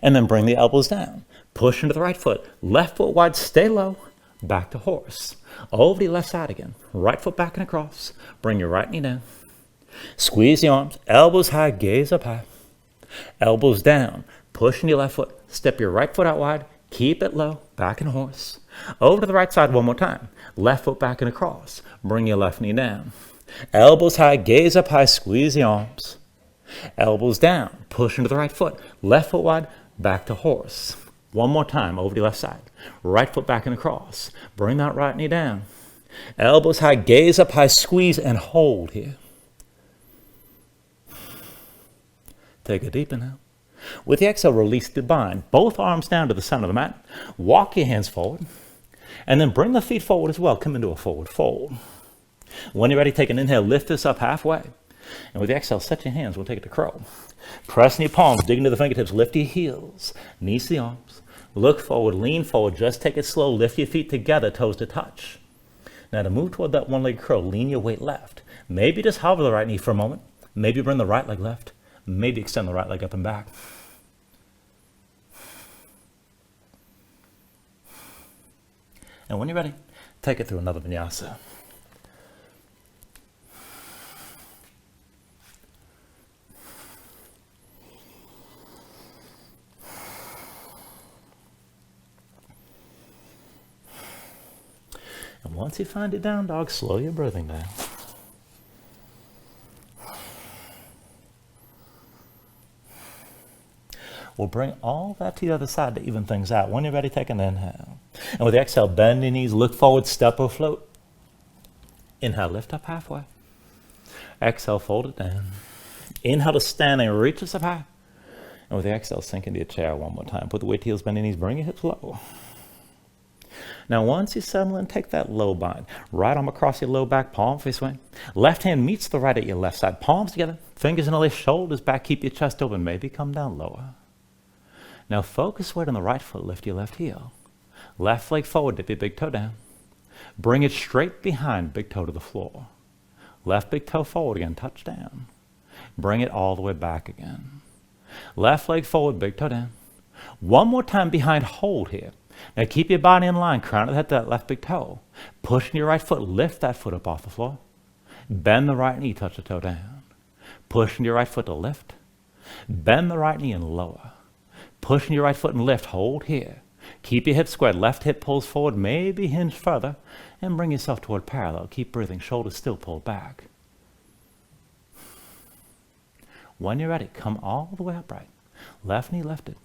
A: And then bring the elbows down. Push into the right foot. Left foot wide, stay low. Back to horse. Over to your left side again. Right foot back and across. Bring your right knee down. Squeeze your arms, elbows high, gaze up high. Elbows down. Push into your left foot. Step your right foot out wide. Keep it low. Back in horse. Over to the right side one more time. Left foot back and across. Bring your left knee down. Elbows high, gaze up high, squeeze the arms. Elbows down, push into the right foot. Left foot wide, back to horse. One more time, over to the left side. Right foot back and across. Bring that right knee down. Elbows high, gaze up high, squeeze and hold here. Take a deep inhale. With the exhale, release the bind. Both arms down to the center of the mat. Walk your hands forward. And then bring the feet forward as well. Come into a forward fold. When you're ready, take an inhale. Lift this up halfway. And with the exhale, set your hands. We'll take it to crow. Press in your palms. Dig into the fingertips. Lift your heels. Knees to the arms. Look forward. Lean forward. Just take it slow. Lift your feet together. Toes to touch. Now to move toward that one-legged crow, lean your weight left. Maybe just hover the right knee for a moment. Maybe bring the right leg left. Maybe extend the right leg up and back. And when you're ready, take it through another vinyasa. And once you find it down dog, slow your breathing down. We'll bring all that to the other side to even things out. When you're ready, take an inhale. And with the exhale, bend your knees, look forward, step or float. Inhale, lift up halfway. Exhale, fold it down. Inhale to standing, reach us up high. And with the exhale, sink into your chair one more time. Put the weight to heels, bend your knees, bring your hips low. Now, once you settle in, take that low bind. Right arm across your low back, palm face away. Left hand meets the right at your left side. Palms together, fingers in the left, shoulders back, keep your chest open. Maybe come down lower. Now focus weight on the right foot, lift your left heel. Left leg forward, dip your big toe down. Bring it straight behind, big toe to the floor. Left big toe forward again, touch down. Bring it all the way back again. Left leg forward, big toe down. One more time behind, hold here. Now keep your body in line, crown of the head to that left big toe. Push in your right foot, lift that foot up off the floor. Bend the right knee, touch the toe down. Push in your right foot to lift. Bend the right knee and lower. Push in your right foot and lift, hold here. Keep your hips squared, left hip pulls forward, maybe hinge further, and bring yourself toward parallel. Keep breathing, shoulders still pulled back. When you're ready, come all the way upright. Left knee lifted.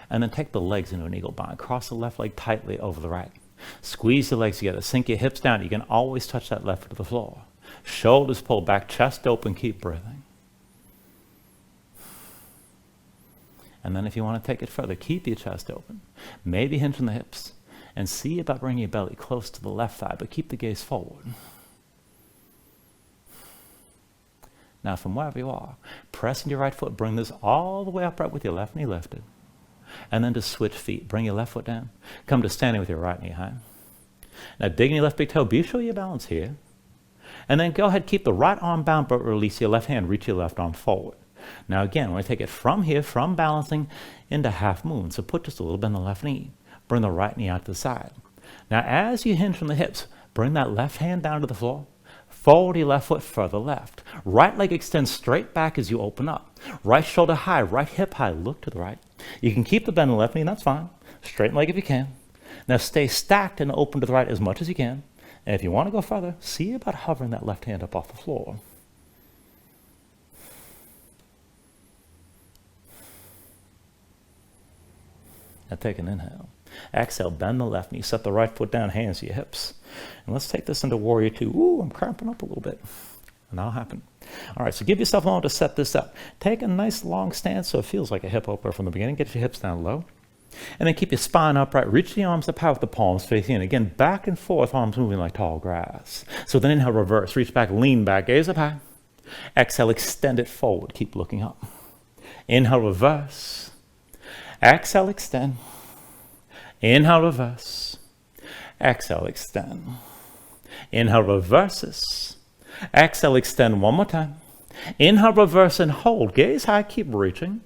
A: And then take the legs into an eagle bind. Cross the left leg tightly over the right. Squeeze the legs together, sink your hips down. You can always touch that left foot to the floor. Shoulders pulled back, chest open, keep breathing. And then if you want to take it further, keep your chest open. Maybe hinge from the hips. And see about bringing your belly close to the left thigh, but keep the gaze forward. Now from wherever you are, press into your right foot. Bring this all the way upright with your left knee lifted. And then to switch feet. Bring your left foot down. Come to standing with your right knee high. Now dig in your left big toe. Be sure you balance here. And then go ahead, keep the right arm bound, but release your left hand. Reach your left arm forward. Now again, we're going to take it from here, from balancing, into half moon. So put just a little bit on the left knee. Bring the right knee out to the side. Now as you hinge from the hips, bring that left hand down to the floor. Forward your left foot, further left. Right leg extends straight back as you open up. Right shoulder high, right hip high, look to the right. You can keep the bend in the left knee, that's fine. Straighten leg if you can. Now stay stacked and open to the right as much as you can. And if you want to go further, see about hovering that left hand up off the floor. Now take an inhale. Exhale, bend the left knee, set the right foot down, hands to your hips. And let's take this into Warrior Two. Ooh, I'm cramping up a little bit. And that'll happen. All right, so give yourself a moment to set this up. Take a nice long stance so it feels like a hip opener from the beginning. Get your hips down low. And then keep your spine upright. Reach the arms up high with the palms facing in. Again, back and forth, arms moving like tall grass. So then inhale, reverse. Reach back, lean back, gaze up high. Exhale, extend it forward. Keep looking up. Inhale, reverse. Exhale, extend. Inhale, reverse. Exhale, extend. Inhale, reverses. Exhale, extend one more time. Inhale, reverse, and hold. Gaze high, keep reaching.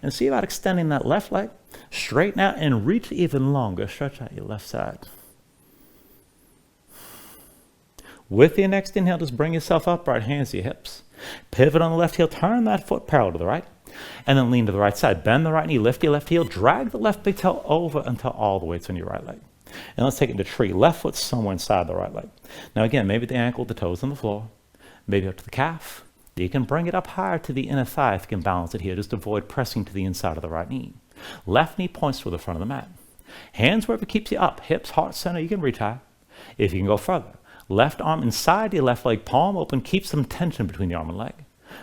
A: And see about extending that left leg. Straighten out and reach even longer. Stretch out your left side. With your next inhale, just bring yourself upright, hands to your hips. Pivot on the left heel, turn that foot parallel to the right. And then lean to the right side. Bend the right knee, lift your left heel, drag the left big toe over until all the weight's on your right leg. And let's take it into tree. Left foot somewhere inside the right leg. Now again, maybe the ankle, the toes on the floor. Maybe up to the calf. You can bring it up higher to the inner thigh if you can balance it here. Just avoid pressing to the inside of the right knee. Left knee points toward the front of the mat. Hands wherever keeps you up. Hips, heart center, you can reach high. If you can go further. Left arm inside your left leg, palm open. Keep some tension between the arm and leg.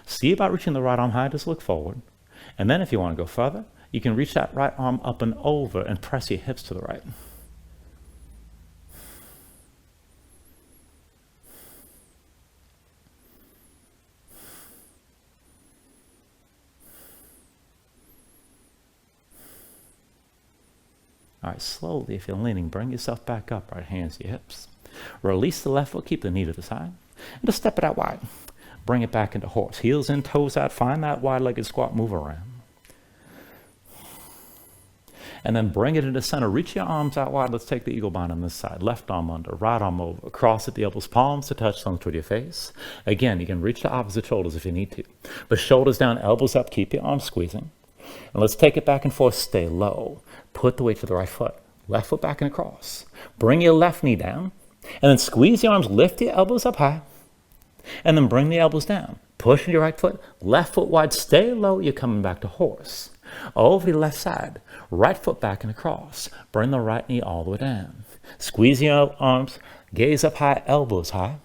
A: See about reaching the right arm high, just look forward. And then if you want to go further, you can reach that right arm up and over and press your hips to the right. All right, slowly, if you're leaning, bring yourself back up, right hands to your hips. Release the left foot, keep the knee to the side, and just step it out wide. Bring it back into horse. Heels in, toes out. Find that wide-legged squat, move around. And then bring it into center. Reach your arms out wide. Let's take the eagle bind on this side. Left arm under, right arm over. Cross at the elbows, palms to touch, thumbs toward your face. Again, you can reach the opposite shoulders if you need to. But shoulders down, elbows up, keep your arms squeezing. And let's take it back and forth, stay low. Put the weight to the right foot. Left foot back and across. Bring your left knee down. And then squeeze your arms, lift your elbows up high. And then bring the elbows down. Push your right foot, left foot wide, stay low. You're coming back to horse. Over the left side, right foot back and across. Bring the right knee all the way down. Squeeze your arms, gaze up high, elbows high.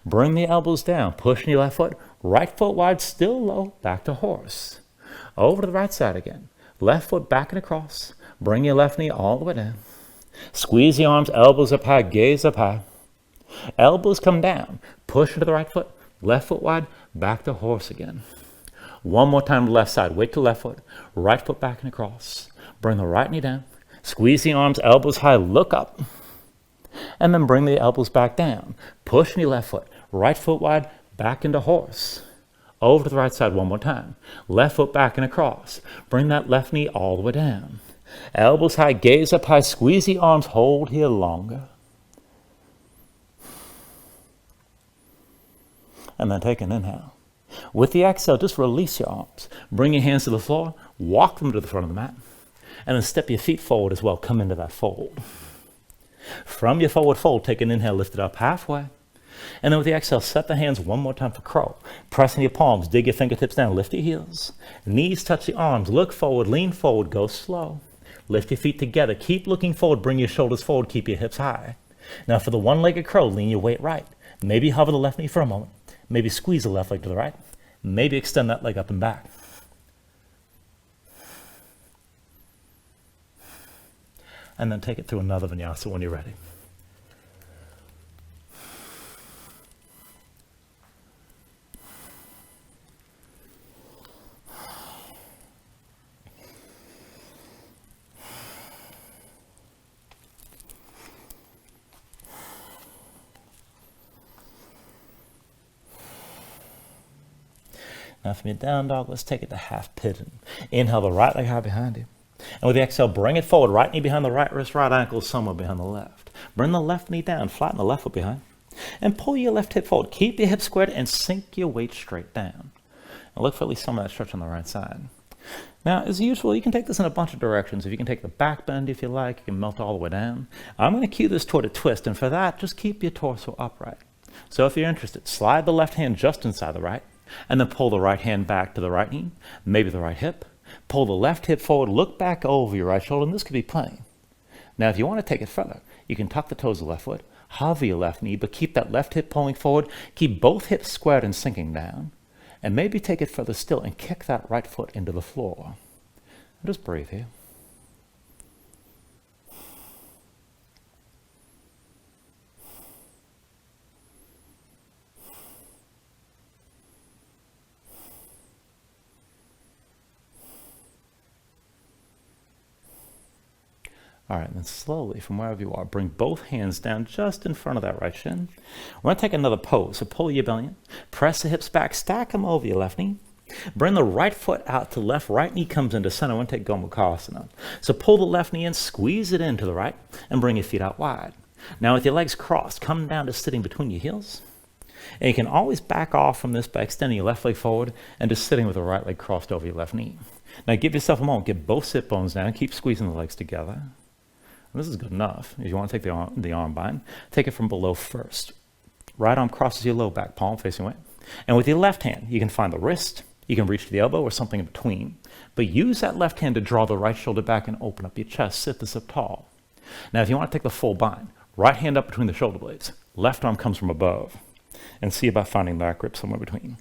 A: Bring the elbows down, push your left foot, right foot wide, still low, back to horse. Over to the right side again. Left foot back and across. Bring your left knee all the way down. Squeeze the arms, elbows up high, gaze up high. Elbows come down. Push into the right foot, left foot wide, back to horse again. One more time, left side. Weight to left foot, right foot back and across. Bring the right knee down. Squeeze the arms, elbows high, look up. And then bring the elbows back down. Push knee left foot, right foot wide, back into horse. Over to the right side one more time. Left foot back and across. Bring that left knee all the way down. Elbows high, gaze up high, squeeze the arms, hold here longer. And then take an inhale. With the exhale, just release your arms. Bring your hands to the floor, walk them to the front of the mat, and then step your feet forward as well. Come into that fold. From your forward fold, take an inhale, lift it up halfway. And then with the exhale, set the hands one more time for crow. Press in your palms, dig your fingertips down, lift your heels. Knees touch the arms, look forward, lean forward, go slow. Lift your feet together, keep looking forward, bring your shoulders forward, keep your hips high. Now for the one-legged crow, lean your weight right. Maybe hover the left knee for a moment. Maybe squeeze the left leg to the right. Maybe extend that leg up and back. And then take it through another vinyasa when you're ready. Now from your down dog, let's take it to half pigeon. Inhale the right leg high behind you. And with the exhale, bring it forward. Right knee behind the right wrist, right ankle somewhere behind the left. Bring the left knee down, flatten the left foot behind. And pull your left hip forward. Keep your hips squared and sink your weight straight down. And look for at least some of that stretch on the right side. Now, as usual, you can take this in a bunch of directions. If you can take the back bend if you like, you can melt all the way down. I'm going to cue this toward a twist, and for that, just keep your torso upright. So if you're interested, slide the left hand just inside the right, and then pull the right hand back to the right knee, maybe the right hip. Pull the left hip forward, look back over your right shoulder, and this could be plenty. Now, if you want to take it further, you can tuck the toes of the left foot, hover your left knee, but keep that left hip pulling forward, keep both hips squared and sinking down, and maybe take it further still and kick that right foot into the floor. And just breathe here. All right, and then slowly from wherever you are, bring both hands down just in front of that right shin. We're going to take another pose. So pull your belly in, press the hips back, stack them over your left knee. Bring the right foot out to left, right knee comes into center. We're going to take Gomukhasana. So pull the left knee in, squeeze it into the right, and bring your feet out wide. Now with your legs crossed, come down to sitting between your heels. And you can always back off from this by extending your left leg forward and just sitting with the right leg crossed over your left knee. Now give yourself a moment, get both sit bones down, keep squeezing the legs together. This is good enough. If you want to take the arm bind, take it from below first. Right arm crosses your low back, palm facing away. And with your left hand, you can find the wrist, you can reach to the elbow or something in between. But use that left hand to draw the right shoulder back and open up your chest. Sit this up tall. Now, if you want to take the full bind, right hand up between the shoulder blades. Left arm comes from above. And see about finding that grip somewhere between.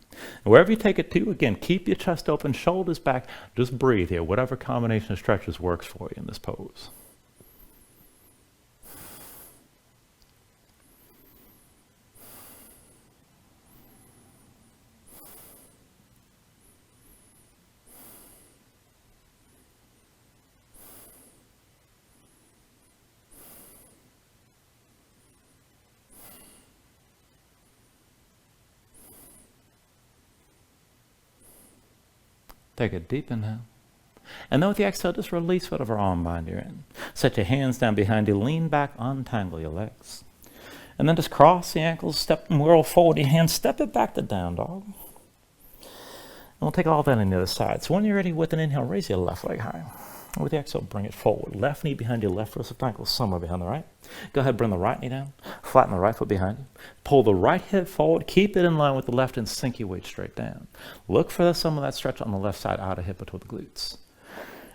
A: And wherever you take it to, again, keep your chest open, shoulders back. Just breathe here. Whatever combination of stretches works for you in this pose. Take a deep inhale. And then with the exhale, just release whatever arm bind you're in. Set your hands down behind you, lean back, untangle your legs. And then just cross the ankles, step and whirl forward your hands, step it back to down dog. And we'll take all that on the other side. So when you're ready with an inhale, raise your left leg high. And with the exhale, bring it forward. Left knee behind your left wrist ankle, somewhere behind the right. Go ahead, bring the right knee down, flatten the right foot behind you. Pull the right hip forward, keep it in line with the left and sink your weight straight down. Look for some of that stretch on the left side, outer hip or toward the glutes.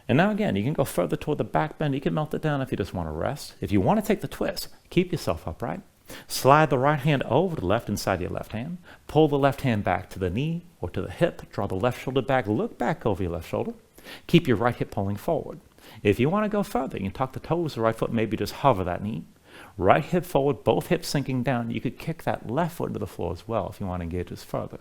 A: And now again, you can go further toward the back bend. You can melt it down if you just want to rest. If you want to take the twist, keep yourself upright. Slide the right hand over to the left inside your left hand. Pull the left hand back to the knee or to the hip. Draw the left shoulder back. Look back over your left shoulder. Keep your right hip pulling forward. If you want to go further, you can tuck the toes of the right foot, maybe just hover that knee. Right hip forward, both hips sinking down. You could kick that left foot into the floor as well if you want to engage this further.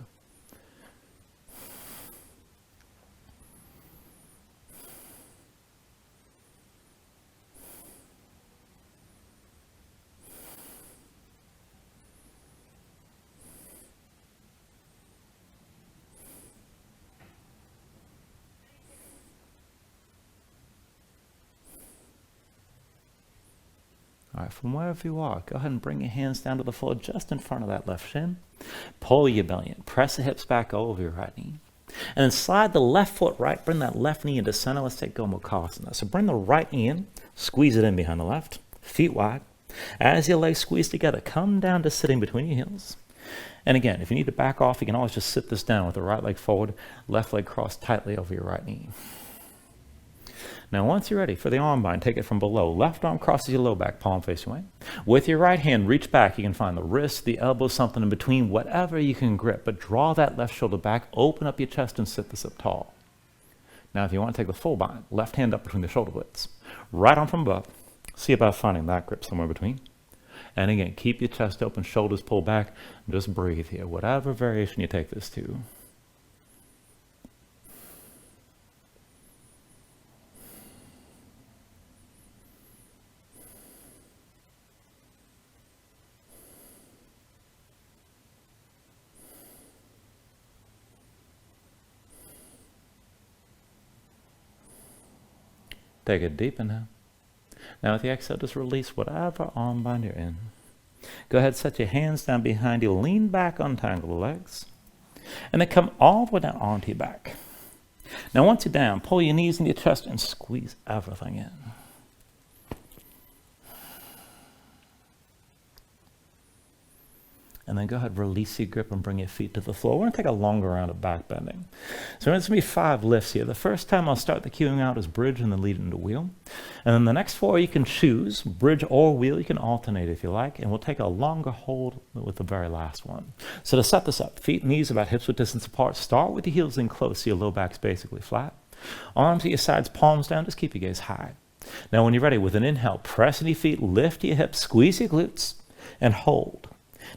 A: All right, from wherever you are, go ahead and bring your hands down to the floor just in front of that left shin. Pull your belly in. Press the hips back over your right knee. And then slide the left foot right. Bring that left knee into center. Let's take Gomukhasana. So bring the right knee in. Squeeze it in behind the left. Feet wide. As your legs squeeze together, come down to sitting between your heels. And again, if you need to back off, you can always just sit this down with the right leg forward, left leg crossed tightly over your right knee. Now, once you're ready for the arm bind, take it from below. Left arm crosses your low back, palm facing away. With your right hand, reach back. You can find the wrist, the elbow, something in between, whatever you can grip. But draw that left shoulder back, open up your chest, and sit this up tall. Now, if you want to take the full bind, left hand up between the shoulder blades. Right arm from above. See about finding that grip somewhere between. And again, keep your chest open, shoulders pulled back. And just breathe here, whatever variation you take this to. Take a deep inhale. Now with the exhale, just release whatever arm bind you're in. Go ahead, set your hands down behind you, lean back, untangle the legs. And then come all the way down onto your back. Now once you're down, pull your knees into your chest and squeeze everything in. And then go ahead, release your grip and bring your feet to the floor. We're going to take a longer round of back bending. So there's going to be 5 lifts here. The first time I'll start the cueing out as bridge and then lead into wheel. And then the next 4 you can choose, bridge or wheel. You can alternate if you like. And we'll take a longer hold with the very last one. So to set this up, feet and knees about hips width distance apart. Start with your heels in close so your low back's basically flat. Arms at your sides, palms down. Just keep your gaze high. Now when you're ready, with an inhale, press into your feet, lift your hips, squeeze your glutes, and hold.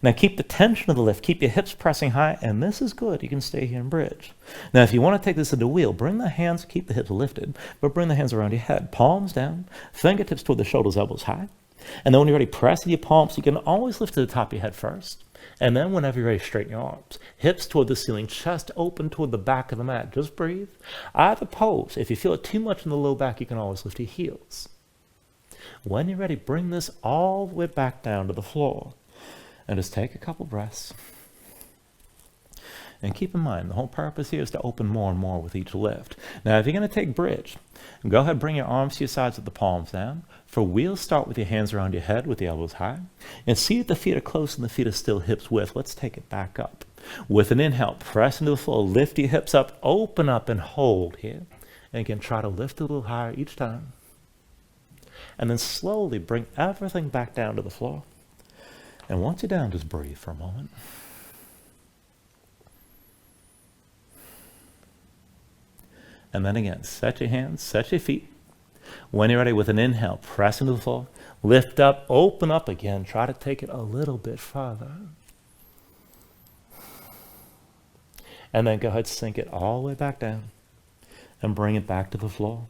A: Now keep the tension of the lift, keep your hips pressing high, and this is good. You can stay here and bridge. Now if you want to take this into wheel, bring the hands, keep the hips lifted, but bring the hands around your head, palms down, fingertips toward the shoulders, elbows high. And then when you're ready, press your palms. You can always lift to the top of your head first. And then whenever you're ready, straighten your arms. Hips toward the ceiling, chest open toward the back of the mat. Just breathe. Either pose. If you feel it too much in the low back, you can always lift your heels. When you're ready, bring this all the way back down to the floor. And just take a couple breaths. And keep in mind, the whole purpose here is to open more and more with each lift. Now, if you're going to take bridge, go ahead, bring your arms to your sides with the palms down. For wheel, start with your hands around your head with the elbows high. And see if the feet are close and the feet are still hips width. Let's take it back up. With an inhale, press into the floor, lift your hips up, open up and hold here. And again, try to lift a little higher each time. And then slowly bring everything back down to the floor. And once you're down, just breathe for a moment. And then again, set your hands, set your feet. When you're ready, with an inhale, press into the floor, lift up, open up again. Try to take it a little bit farther. And then go ahead, sink it all the way back down and bring it back to the floor.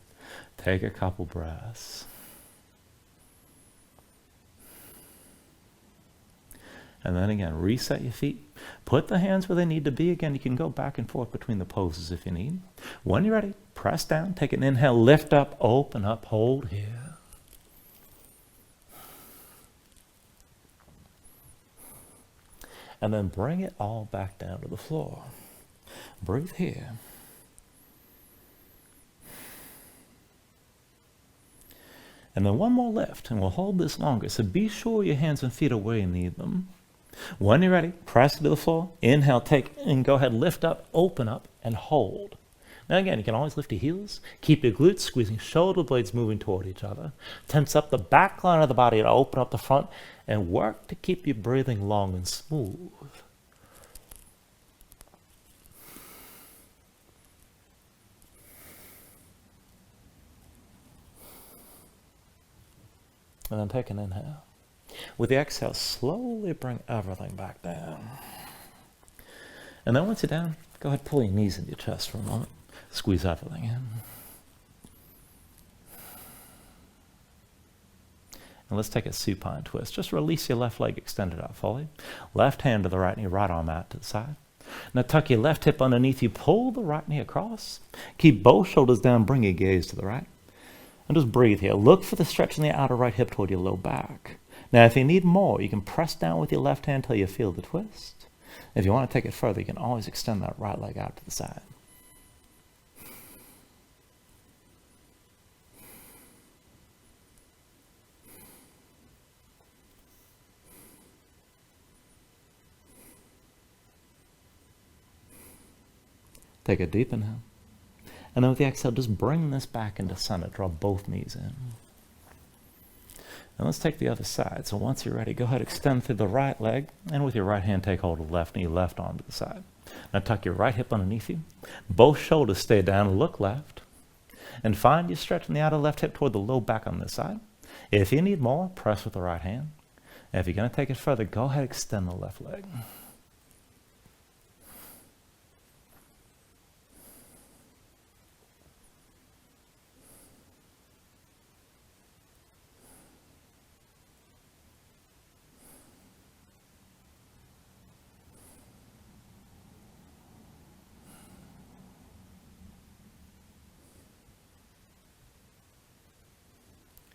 A: Take a couple breaths. And then again, reset your feet. Put the hands where they need to be. Again, you can go back and forth between the poses if you need. When you're ready, press down, take an inhale, lift up, open up, hold here. And then bring it all back down to the floor. Breathe here. And then one more lift, and we'll hold this longer. So be sure your hands and feet are where you need them. When you're ready, press to the floor. Inhale, take, and go ahead, lift up, open up, and hold. Now again, you can always lift your heels. Keep your glutes squeezing, shoulder blades moving toward each other. Tense up the back line of the body to open up the front, and work to keep your breathing long and smooth. And then take an inhale. With the exhale, slowly bring everything back down. And then once you're down, go ahead, pull your knees into your chest for a moment. Squeeze everything in. And let's take a supine twist. Just release your left leg extended out fully. Left hand to the right knee, right arm out to the side. Now tuck your left hip underneath you, pull the right knee across. Keep both shoulders down, bring your gaze to the right. And just breathe here. Look for the stretch in the outer right hip toward your low back. Now, if you need more, you can press down with your left hand till you feel the twist. If you want to take it further, you can always extend that right leg out to the side. Take a deep inhale. And then with the exhale, just bring this back into center. Draw both knees in. And let's take the other side. So once you're ready, go ahead, extend through the right leg. And with your right hand, take hold of the left knee, left arm to the side. Now tuck your right hip underneath you. Both shoulders stay down, look left. And find you stretching the outer left hip toward the low back on this side. If you need more, press with the right hand. And if you're going to take it further, go ahead, extend the left leg.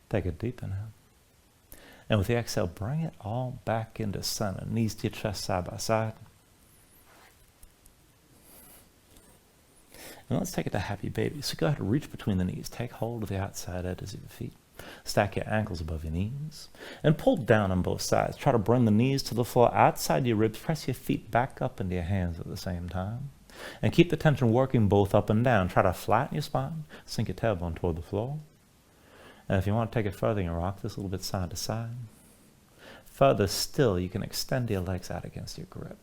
A: Take a deep inhale. And with the exhale, bring it all back into center. Knees to your chest, side by side. And let's take it to happy baby. So go ahead and reach between the knees. Take hold of the outside edges of your feet. Stack your ankles above your knees. And pull down on both sides. Try to bring the knees to the floor outside your ribs. Press your feet back up into your hands at the same time. And keep the tension working both up and down. Try to flatten your spine. Sink your tailbone toward the floor. And if you want to take it further, you can rock this a little bit side to side. Further still, you can extend your legs out against your grip.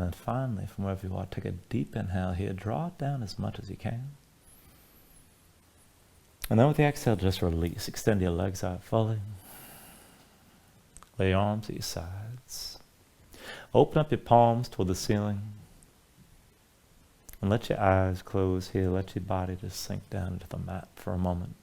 A: And then finally, from wherever you are, take a deep inhale here. Draw it down as much as you can. And then with the exhale, just release. Extend your legs out fully. Lay your arms at your sides. Open up your palms toward the ceiling. And let your eyes close here. Let your body just sink down into the mat for a moment.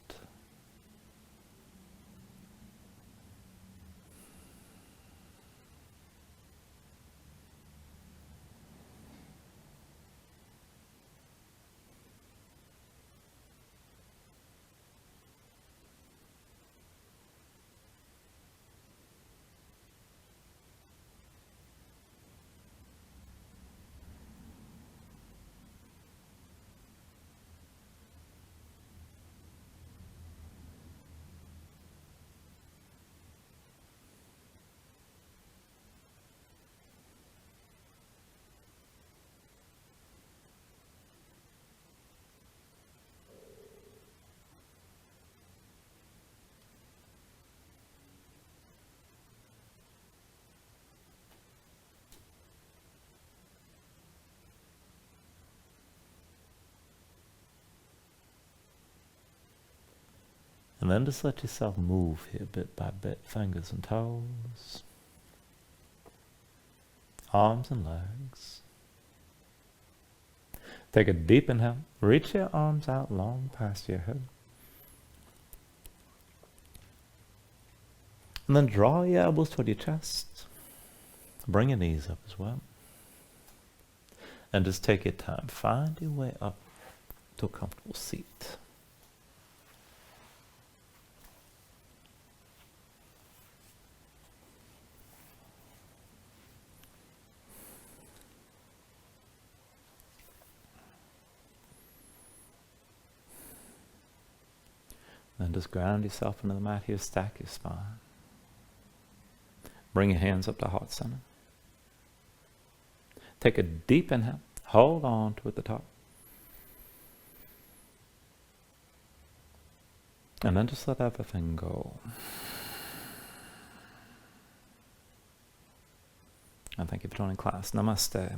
A: And then just let yourself move here bit by bit, fingers and toes, arms and legs. Take a deep inhale. Reach your arms out long past your head. And then draw your elbows toward your chest. Bring your knees up as well. And just take your time. Find your way up to a comfortable seat. Then just ground yourself into the mat here, stack your spine. Bring your hands up to heart center. Take a deep inhale, hold on to it at the top. And then just let everything go. And thank you for joining class. Namaste.